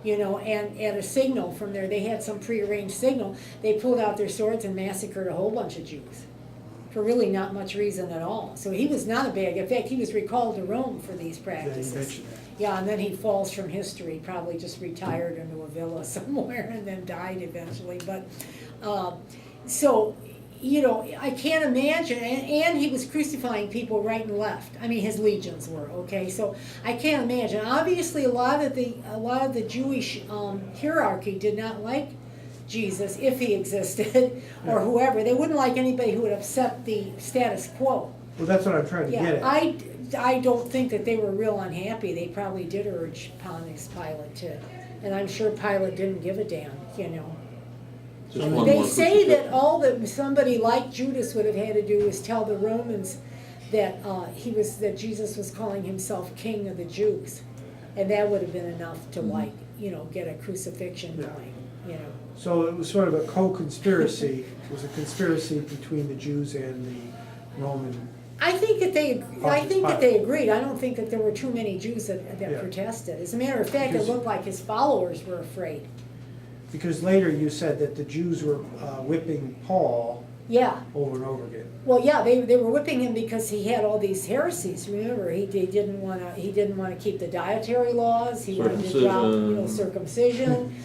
and at a signal from there, they had some prearranged signal, they pulled out their swords and massacred a whole bunch of Jews for really not much reason at all. So he was not a bad guy. In fact, he was recalled to Rome for these They practices. mentioned that. Yeah, and then he falls from history, probably just retired into a villa somewhere and then died eventually. But, I can't imagine, and he was crucifying people right and left. I mean, his legions were, okay? So I can't imagine. Obviously, a lot of the Jewish hierarchy did not like Jesus, if he existed, or whoever. They wouldn't like anybody who would upset the status quo. Well, that's what I'm trying to get Yeah, at. I don't think that they were real unhappy. They probably did urge Pontius Pilate to, and I'm sure Pilate didn't give a damn, Just one They more say that crucifixion. all that somebody like Judas would have had to do was tell the Romans that that Jesus was calling himself King of the Jews, and that would have been enough to get a crucifixion Yeah. going, So it was sort of a co-conspiracy. It was a conspiracy between the Jews and the Roman. I think that they Pilate. agreed. I don't think that there were too many Jews that Yeah. protested. As a matter of fact, Because- it looked like his followers were afraid. Because later you said that the Jews were whipping Paul Yeah. over and over again. Well, yeah, they were whipping him because he had all these heresies. Remember, he didn't want to keep the dietary laws. He wanted to drop circumcision.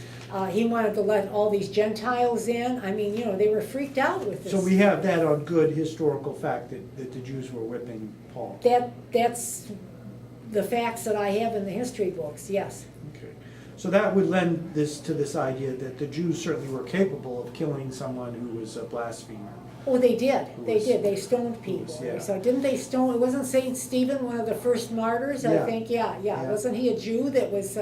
He wanted to let all these Gentiles in. I mean, they were freaked out with this. So we have that on good historical fact that the Jews were whipping Paul. That's the facts that I have in the history books. Yes. Okay. So that would lend this to this idea that the Jews certainly were capable of killing someone who was a blasphemer. Oh, they did. Who was- They stoned people. yeah. So didn't they stone? Wasn't Saint Stephen one of the first martyrs? I Yeah. think. Yeah. Yeah. Wasn't he a Jew that was,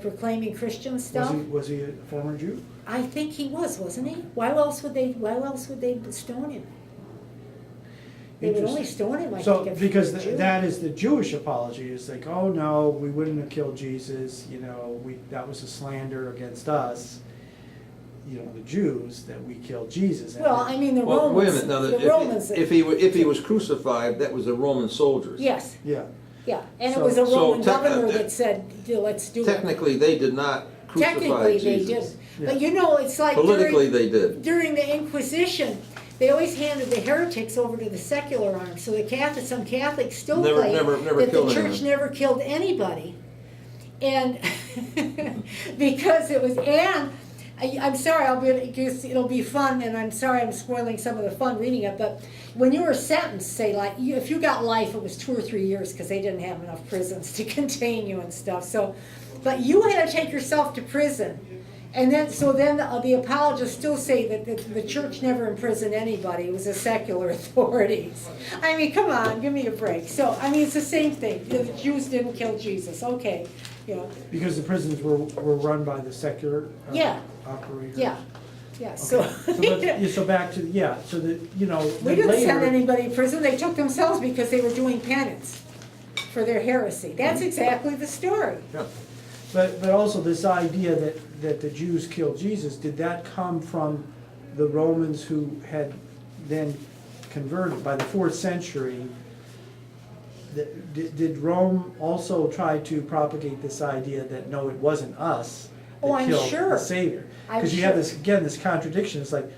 proclaiming Christian stuff? Was he a former Jew? I think he was, wasn't he? Why else would they stone him? They would only stone him, I So, think, if he because was a Jew. that is the Jewish apology, it's like, oh no, we wouldn't have killed Jesus, that was a slander against us, the Jews, that we killed Jesus. And Well, I mean, the Well, wait a Romans, minute, now, the Romans. if he was crucified, that was the Roman soldiers. Yes, Yeah, yeah, and it So- was a so Roman governor that said, let's do it. Technically, they did not crucify Technically, they Jesus. did. But it's like Politically, they did. during the Inquisition, they always handed the heretics over to the secular arm. So some Catholics still Never claim that killed the church anyone. never killed anybody. And because it was, I'm sorry, it'll be fun, and I'm sorry I'm spoiling some of the fun reading it, but when you were sentenced, say like, if you got life, it was 2 or 3 years, because they didn't have enough prisons to contain you and stuff, so, but you had to take yourself to prison. And then the apologists still say that the church never imprisoned anybody, it was the secular authorities. I mean, come on, give me a break. So, I mean, it's the same thing, the Jews didn't kill Jesus, okay, because the prisons were run by the secular Yeah. operators. Yeah, Okay. so. So back to, so the, We then didn't send later, anybody to prison, they took themselves because they were doing penance for their heresy. That's exactly the story. Yeah. but also this idea that the Jews killed Jesus, did that come from the Romans who had then converted by the 4th century? Did Rome also try to propagate this idea that no, it wasn't us Oh, that I'm killed sure. the Savior? I'm Because you have sure. this contradiction. It's like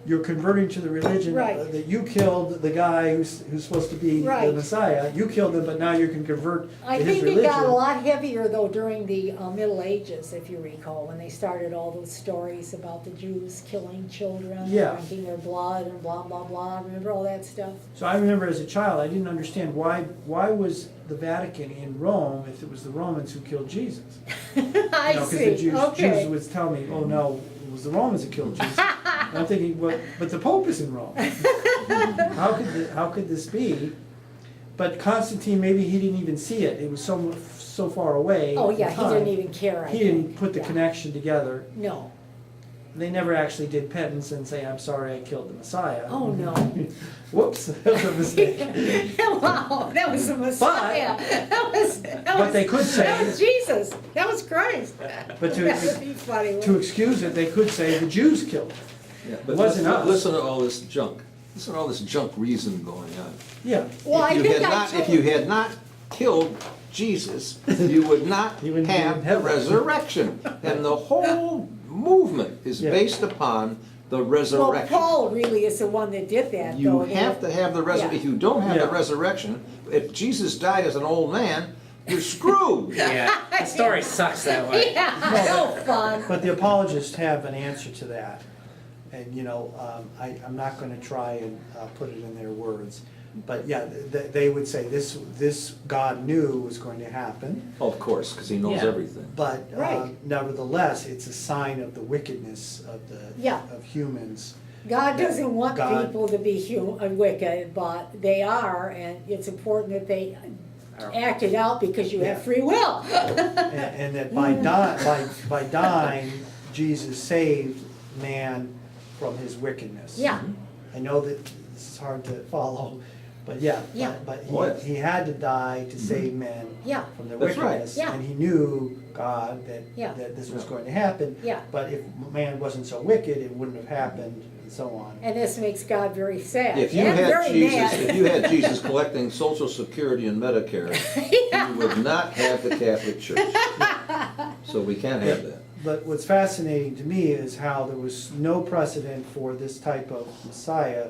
you're converting to the religion Right. that you killed the guy who's supposed to be the Right. Messiah. You killed him, but now you can convert I to his think religion. it got a lot heavier though during the Middle Ages, if you recall, when they started all those stories about the Jews killing children, Yeah. drinking their blood and blah, blah, blah. Remember all that stuff? So I remember as a child, I didn't understand why was the Vatican in Rome if it was the Romans who killed Jesus? I Because see, the Jews okay. would tell me, oh no, it was the Romans that killed Jesus. And I'm thinking, well, but the Pope is in Rome. How could this be? But Constantine, maybe he didn't even see it. It was so far away. Oh, at yeah, the he didn't time. even care, I He think. didn't put the Yeah. connection together. No. They never actually did penance and say, I'm sorry I killed the Messiah. Oh, no. Whoops, that was a mistake. Wow, that was a Messiah. But they could say- That was Jesus. That was Christ. But to- That would be funny. To excuse it, they could say the Jews killed him. Yeah, It wasn't us. listen to all this junk. Listen to all this junk reason going on. Yeah. Well, I think If you had not killed Jesus, you would not You wouldn't be in have the heaven. resurrection. And the whole movement is Yeah. based upon the Well, resurrection. Paul really is the one that did that, You though. have to have the resurrection. Yeah. If you don't have the Yeah. resurrection, if Jesus died as an old man, you're screwed. Yeah, the story sucks that way. Yeah, no fun. But the apologists have an answer to that. And, I'm not gonna try and put it in their words. But yeah, they would say this God knew was going to happen. Of course, because he knows Yeah. everything. But Right. nevertheless, it's a sign of the wickedness Yeah. of humans. God doesn't want God- people to be wicked, but they are, and it's important that they act it out because you have Yeah. free will. And that by dying, Jesus saved man from his wickedness. Yeah, I know that this is hard to follow, but yeah. Yeah. But What? he had to die to save men yeah, from their That's right. wickedness. Yeah. And he knew, God, Yeah. that this was Yeah. going to happen. yeah. But if man wasn't so wicked, it wouldn't have happened, and so on. And this makes God very sad. If you and had very Jesus, mad. if you had Jesus collecting Social Security and Medicare, you would not have the Catholic Church. So we can't have that. But what's fascinating to me is how there was no precedent for this type of Messiah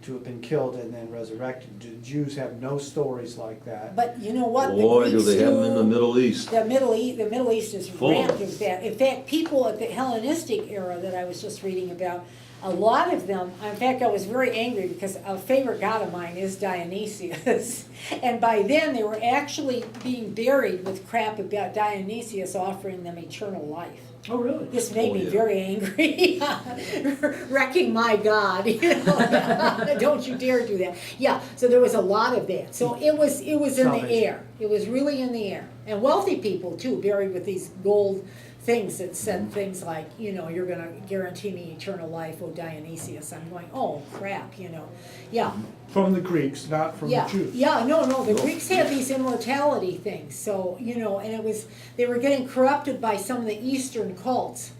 to have been killed and then resurrected. The Jews have no stories like that. But you know what? The Boy, do Greeks they have them in the do. Middle East. The Middle East is Full of rampant it. with that. In fact, people at the Hellenistic era that I was just reading about, a lot of them, in fact, I was very angry because a favorite god of mine is Dionysius. And by then, they were actually being buried with crap about Dionysius offering them eternal life. Oh, really? This made Oh, me yeah. very angry, wrecking my God. Don't you dare do that. Yeah, so there was a lot of that. So it was in the Salvation. air. It was really in the air. And wealthy people too, buried with these gold things that said things like, you know, you're gonna guarantee me eternal life, oh Dionysius. I'm going, oh crap, you know, yeah. From the Greeks, not from the Yeah, Jews. yeah, no, the Greeks had these immortality things, so, you know, and they were getting corrupted by some of the Eastern cults.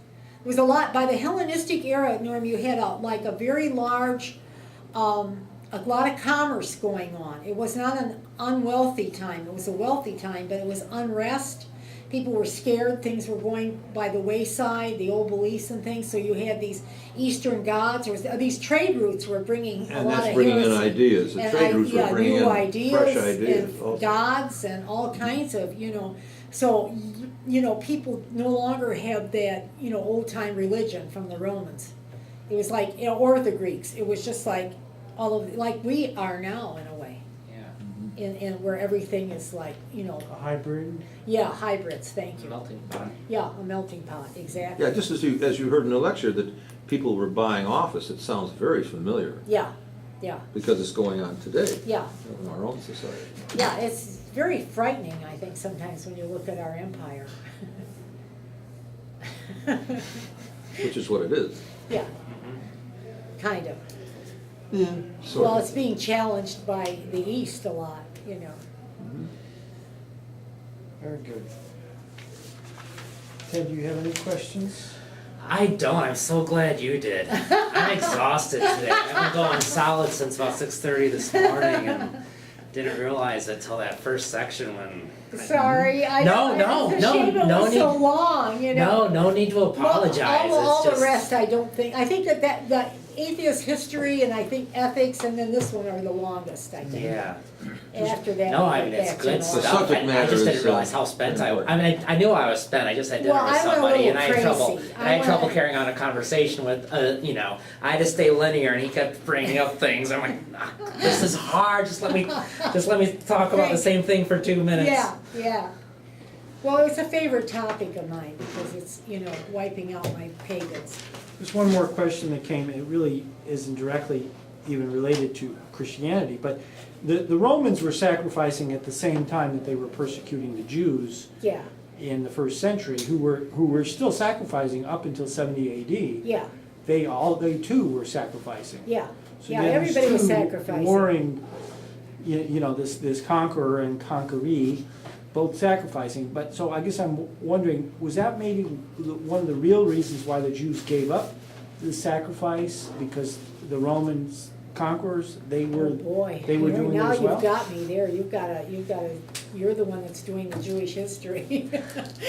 It was a lot, by the Hellenistic era, Norm, you had a very large, a lot of commerce going on. It was not an unwealthy time, it was a wealthy time, but it was unrest. People were scared, things were going by the wayside, the old beliefs and things, so you had these Eastern gods, or these trade routes were bringing a And lot of that's bringing in heresy. ideas, the And trade routes were bringing new in ideas fresh ideas and also. gods and all kinds of, you know, so, you know, people no longer have that, you know, old time religion from the Romans. It was like, you know, or the Greeks, it was just like like we are now in a way, Yeah. in where everything is like, you know, A hybrid. yeah, hybrids, thank you. Melting pot. Yeah, a melting pot, exactly. Yeah, just as you heard in the lecture that people were buying office, it sounds very familiar Yeah, yeah, because it's going on today yeah, in our own society. yeah, it's very frightening, I think, sometimes when you look at our empire. Which is what it is. Yeah, kind of. Yeah. Well, it's being challenged by the East a lot, you know. Very good. Ted, do you have any questions? I don't. I'm so glad you did. I'm exhausted today. I've been going solid since about 6:30 this morning, and didn't realize it till that first section when. Sorry, I No, don't, it's a no, shame it no was so need- all you know. No need to apologize. Well, all it's just, the rest, I don't think, I think that the atheist history and I think ethics and then this one are the longest, I think. Yeah. After that. No, I we mean get it's back to good normal. stuff. subject I matter just is, didn't realize how spent I. important. I mean, I knew I was spent. I just had dinner Well, with I went a somebody, little and I had trouble. crazy. And I had trouble went- carrying on a conversation with. You know, I had to stay linear, and he kept bringing up things. I'm like, "Ah, this is hard. Just let me talk about the same thing for 2 minutes. Yeah, yeah. Well, it's a favorite topic of mine because it's, you know, wiping out my pagans. There's one more question that came, it really isn't directly even related to Christianity, but the Romans were sacrificing at the same time that they were persecuting the Jews Yeah, in the first century, who were still sacrificing up until 70 AD. yeah, They too were sacrificing. yeah. So Yeah, you had these everybody was two sacrificing. warring, you know, this conqueror and conqueree, both sacrificing. But so I guess I'm wondering, was that maybe one of the real reasons why the Jews gave up the sacrifice? Because the Romans conquerors, they were Oh, boy. they were doing it now as well? you've got me there. You're the one that's doing the Jewish history.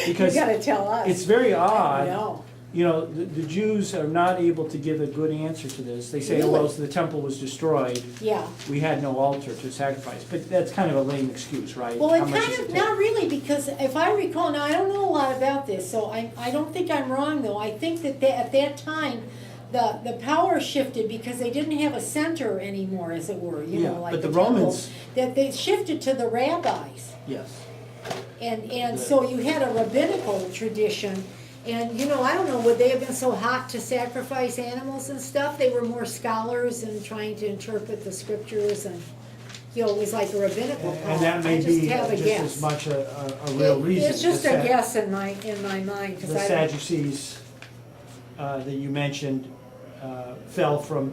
Because you gotta tell us. It's very I odd. know. You know, the Jews are not able to give a good answer to this. They say, oh, well, Really? the temple was destroyed. Yeah. We had no altar to sacrifice. But that's kind of a lame excuse, right? Well, How it much kind does of, it take? not really, because if I recall, now I don't know a lot about this, so I don't think I'm wrong though. I think that at that time, the power shifted because they didn't have a center anymore, as it were, you Yeah, know, like but the the temple. Romans- That they shifted to the rabbis. Yes. And so you had a rabbinical tradition, and, you know, I don't know, would they have been so hot to sacrifice animals and stuff? They were more scholars and trying to interpret the scriptures, and, you know, it was like a rabbinical call. And that may I just be have a just guess. as much a real reason. It's just The a guess in my mind, because The I don't. Sadducees that you mentioned fell from,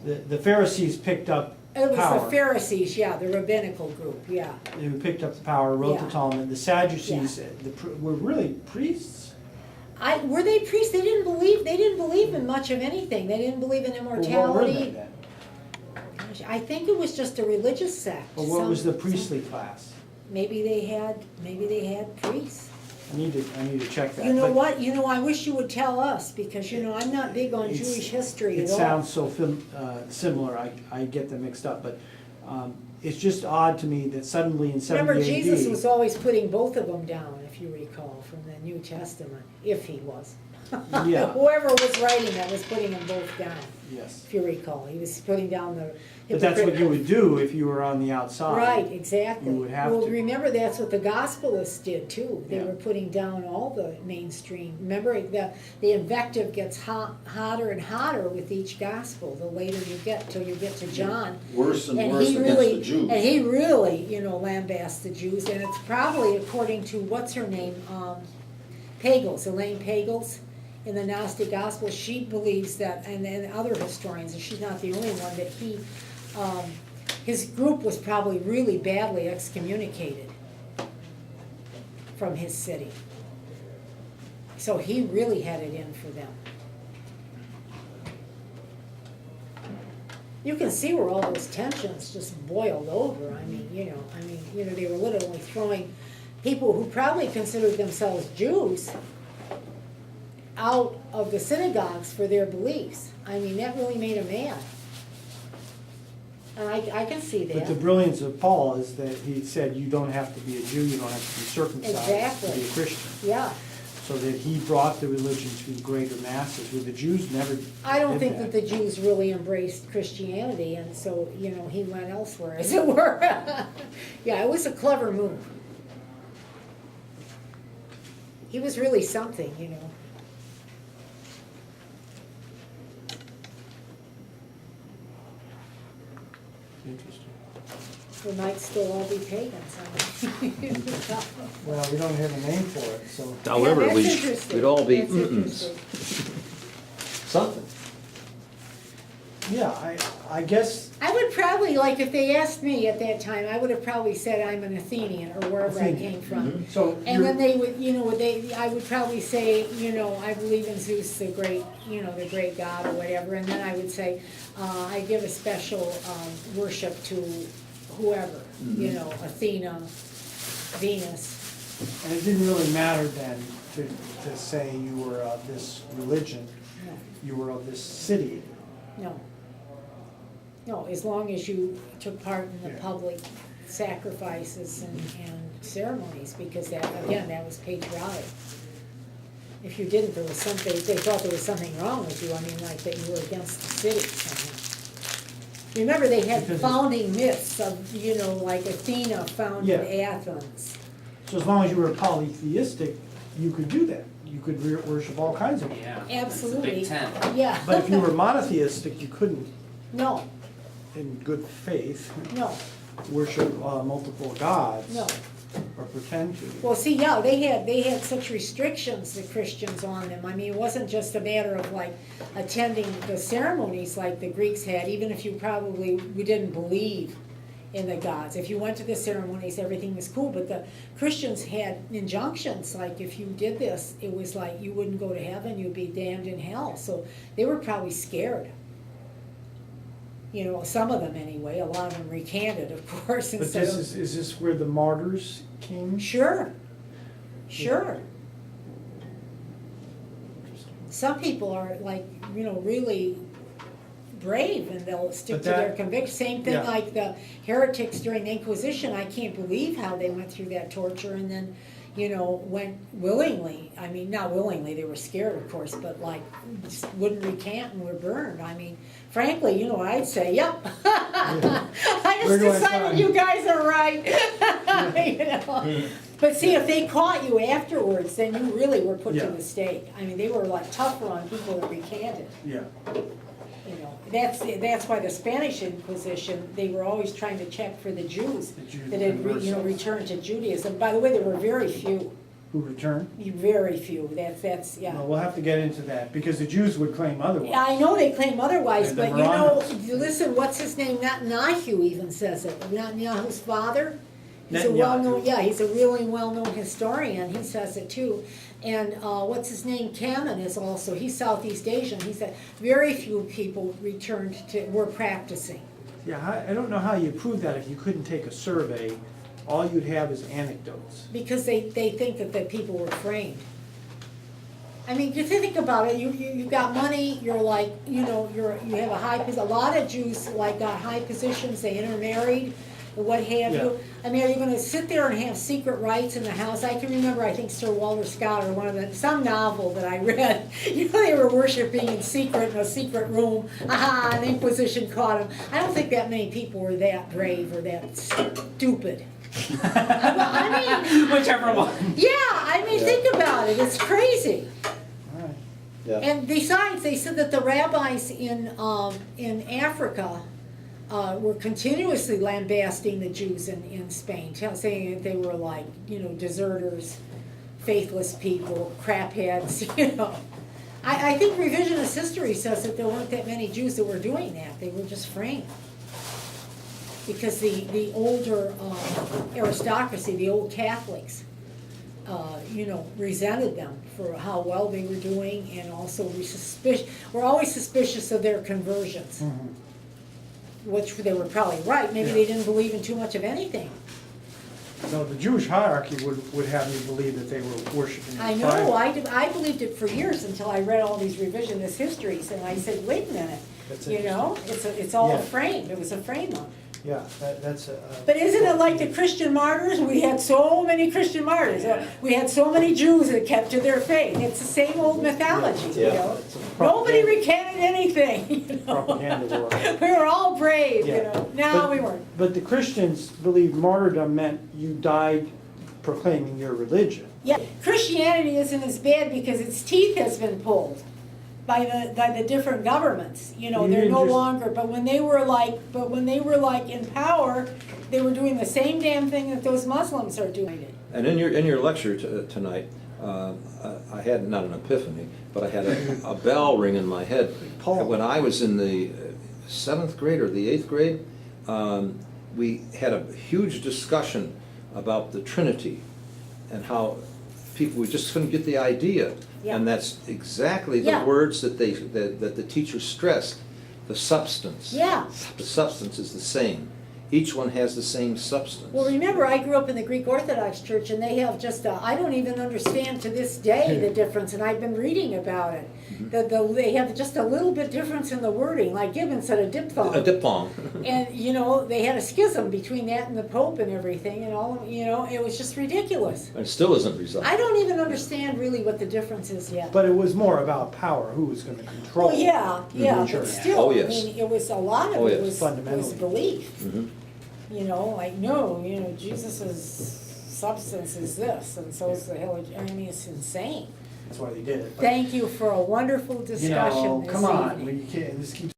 the Pharisees picked up It was the power. Pharisees, yeah, the rabbinical group, yeah. They picked up the power, wrote the Yeah. Talmud. The Sadducees were really priests. Were they priests? They didn't believe in much of anything. They didn't believe in Well, what were immortality. they then? Gosh, I think it was just a religious sect. Well, what was the Some- priestly class? Maybe they had priests. I need to check that. You know but what? You know, I wish you would tell us, because, you know, I'm not big on It's- Jewish history It at all. sounds so similar, I get them mixed up, but it's just odd to me that suddenly in 70 Remember, AD. Jesus was always putting both of them down, if you recall, from the New Testament, if he was. Yeah. Whoever was writing that was putting them both down, Yes, if you recall. He was putting down the but that's what you hypocritical- would do if you were on the outside. Right, exactly. You would have Well, to. remember, that's what the Gospelists did too. They Yeah. were putting down all the mainstream. Remember, the invective gets hotter and hotter with each Gospel, the later you get, till you get to John. Worse and And worse he against really, the Jews. and he really, you know, lambasts the Jews, and it's probably according to, what's her name? Pagels, Elaine Pagels, in the Gnostic Gospel, she believes that, and then other historians, and she's not the only one, that his group was probably really badly excommunicated from his city. So he really had it in for them. You can see where all those tensions just boiled over. I mean, they were literally throwing people who probably considered themselves Jews out of the synagogues for their beliefs. I mean, that really made him mad. And I can see that. But the brilliance of Paul is that he said you don't have to be a Jew, you don't have to be circumcised Exactly. to be a Christian. Yeah. So that he brought the religion to the greater masses, where the Jews never I don't did think that the Jews really embraced Christianity, and so, he went elsewhere, as it were. Yeah, it was a clever move. He was really something, Interesting. We might still all be pagans. I mean. Well, we don't have a name for it, so. However, Yeah, that's interesting. we'd all be That's mm-ms. interesting. Something. Yeah, I guess, I would probably, like, if they asked me at that time, I would have probably said I'm an Athenian, or wherever I Athenian. came from. so And then you're, they would, I would probably say, I believe in Zeus, the great, the great god or whatever, and then I would say, I give a special worship to whoever, Athena, Venus. and it didn't really matter then to say you were of this religion, No, you were of this city. no. No, as long as you took part in the Yeah. public sacrifices and ceremonies, because that was patriotic. If you didn't, there was something, they thought there was something wrong with you, like that you were against the city somehow. Remember, they had Because- founding myths of, like Athena founded Yeah. Athens. So as long as you were polytheistic, you could do that. You could worship all kinds of them. Yeah. Absolutely. It's a big tent. Yeah. But if you were monotheistic, you couldn't, No, in good faith, no, worship multiple gods. no. Or pretend to. Well, see, yeah, they had such restrictions, the Christians, on them. I mean, it wasn't just a matter of like attending the ceremonies like the Greeks had, even if we didn't believe in the gods. If you went to the ceremonies, everything was cool, but the Christians had injunctions, like if you did this, it was like you wouldn't go to heaven, you'd be damned in hell. So they were probably scared. Some of them anyway, a lot of them recanted, of course. But instead of- is this where the martyrs came? Sure, sure. Some people are like, really brave and they'll stick But to their that- conviction. Same thing yeah. like the heretics during the Inquisition. I can't believe how they went through that torture and then, went willingly. I mean, not willingly, they were scared, of course, but like, just wouldn't recant and were burned. I mean, frankly, I'd say, yep. I Where just do I decided sign? you guys are right. But see, if they caught you afterwards, then you really were put to Yeah. the stake. I mean, they were like tougher on people that recanted. Yeah. That's why the Spanish Inquisition, they were always trying to check for the Jews The Jews that had, conversions. returned to Judaism. By the way, there were very few, Who returned? very few. That's yeah. Well, we'll have to get into that, because the Jews would claim otherwise. I know they claim otherwise, And the but Maronites. listen, what's his name? Netanyahu even says it. Netanyahu's father. He's a Netanyahu. well-known, he's a really well-known historian. He says it too. And what's his name? Kamen is also, he's Southeast Asian. He said very few people were practicing. Yeah, I don't know how you prove that if you couldn't take a survey. All you'd have is anecdotes. Because they think that the people were framed. I mean, if you think about it, you've got money, you're like, you have a high position. A lot of Jews like got high positions, they intermarried, or what have Yeah. you. I mean, are you gonna sit there and have secret rites in the house? I can remember, I think Sir Walter Scott or some novel that I read, they were worshiping in secret in a secret room. Aha, and the Inquisition caught them. I don't think that many people were that brave or that stupid. I mean, Whichever one. yeah, I mean, think about it, it's crazy. All right. Yeah. And besides, they said that the rabbis in Africa were continuously lambasting the Jews in Spain, saying that they were like, deserters faithless people, crapheads, you know. I think revisionist history says that there weren't that many Jews that were doing that. They were just framed. Because the older aristocracy, the old Catholics, you know, resented them for how well they were doing, and also were always suspicious of their conversions, which they were probably right. Maybe they didn't believe in too much of anything. So the Jewish hierarchy would have you believe that they were worshiping. I know, I believed it for years until I read all these revisionist histories, and I said, wait a minute, That's you know, it's all Yeah. a frame. It was a frame up. Yeah, that's a. But isn't it like the Christian martyrs? We had so many Christian martyrs. Yeah. We had so many Jews that kept to their faith. It's the same old mythology, you Yeah. know. It's a Nobody propaganda- recanted anything, you know. Propaganda war. We were all brave, you Yeah. know. No, But- we weren't. But the Christians believed martyrdom meant you died proclaiming your religion. Yeah, Christianity isn't as bad because its teeth has been pulled by the different governments. You know, You they're didn't no just- longer. But when they were like in power, they were doing the same damn thing that those Muslims are doing. And in your lecture tonight, I had not an epiphany, but I had a bell ring in my head. Paul. When I was in the 7th grade or the 8th grade, we had a huge discussion about the Trinity and how people, we just couldn't get the idea. Yeah. And that's exactly the Yeah. words that the teacher stressed, the substance. Yeah. The substance is the same. Each one has the same substance. Well, remember, I grew up in the Greek Orthodox Church, and they have just I don't even understand to this day the difference, and I've been reading about it. They have just a little bit difference in the wording, like Gibbon said, a diphthong. A diphthong. And, you know, they had a schism between that and the Pope and everything, and all, you know, it was just ridiculous. And it still isn't resolved. I don't even understand really what the difference is yet. But it was more about power, who was gonna control. Well, yeah, the but church. still, Oh, I yes. mean, it was, a lot Oh, of it yes. was Fundamentally. belief. Mhm. You know, like, no, you know, Jesus's substance is this, and so is the hell, I mean, it's insane. That's why they did it. But, Thank you for a wonderful you discussion know, this come on, evening. when you can't, this keeps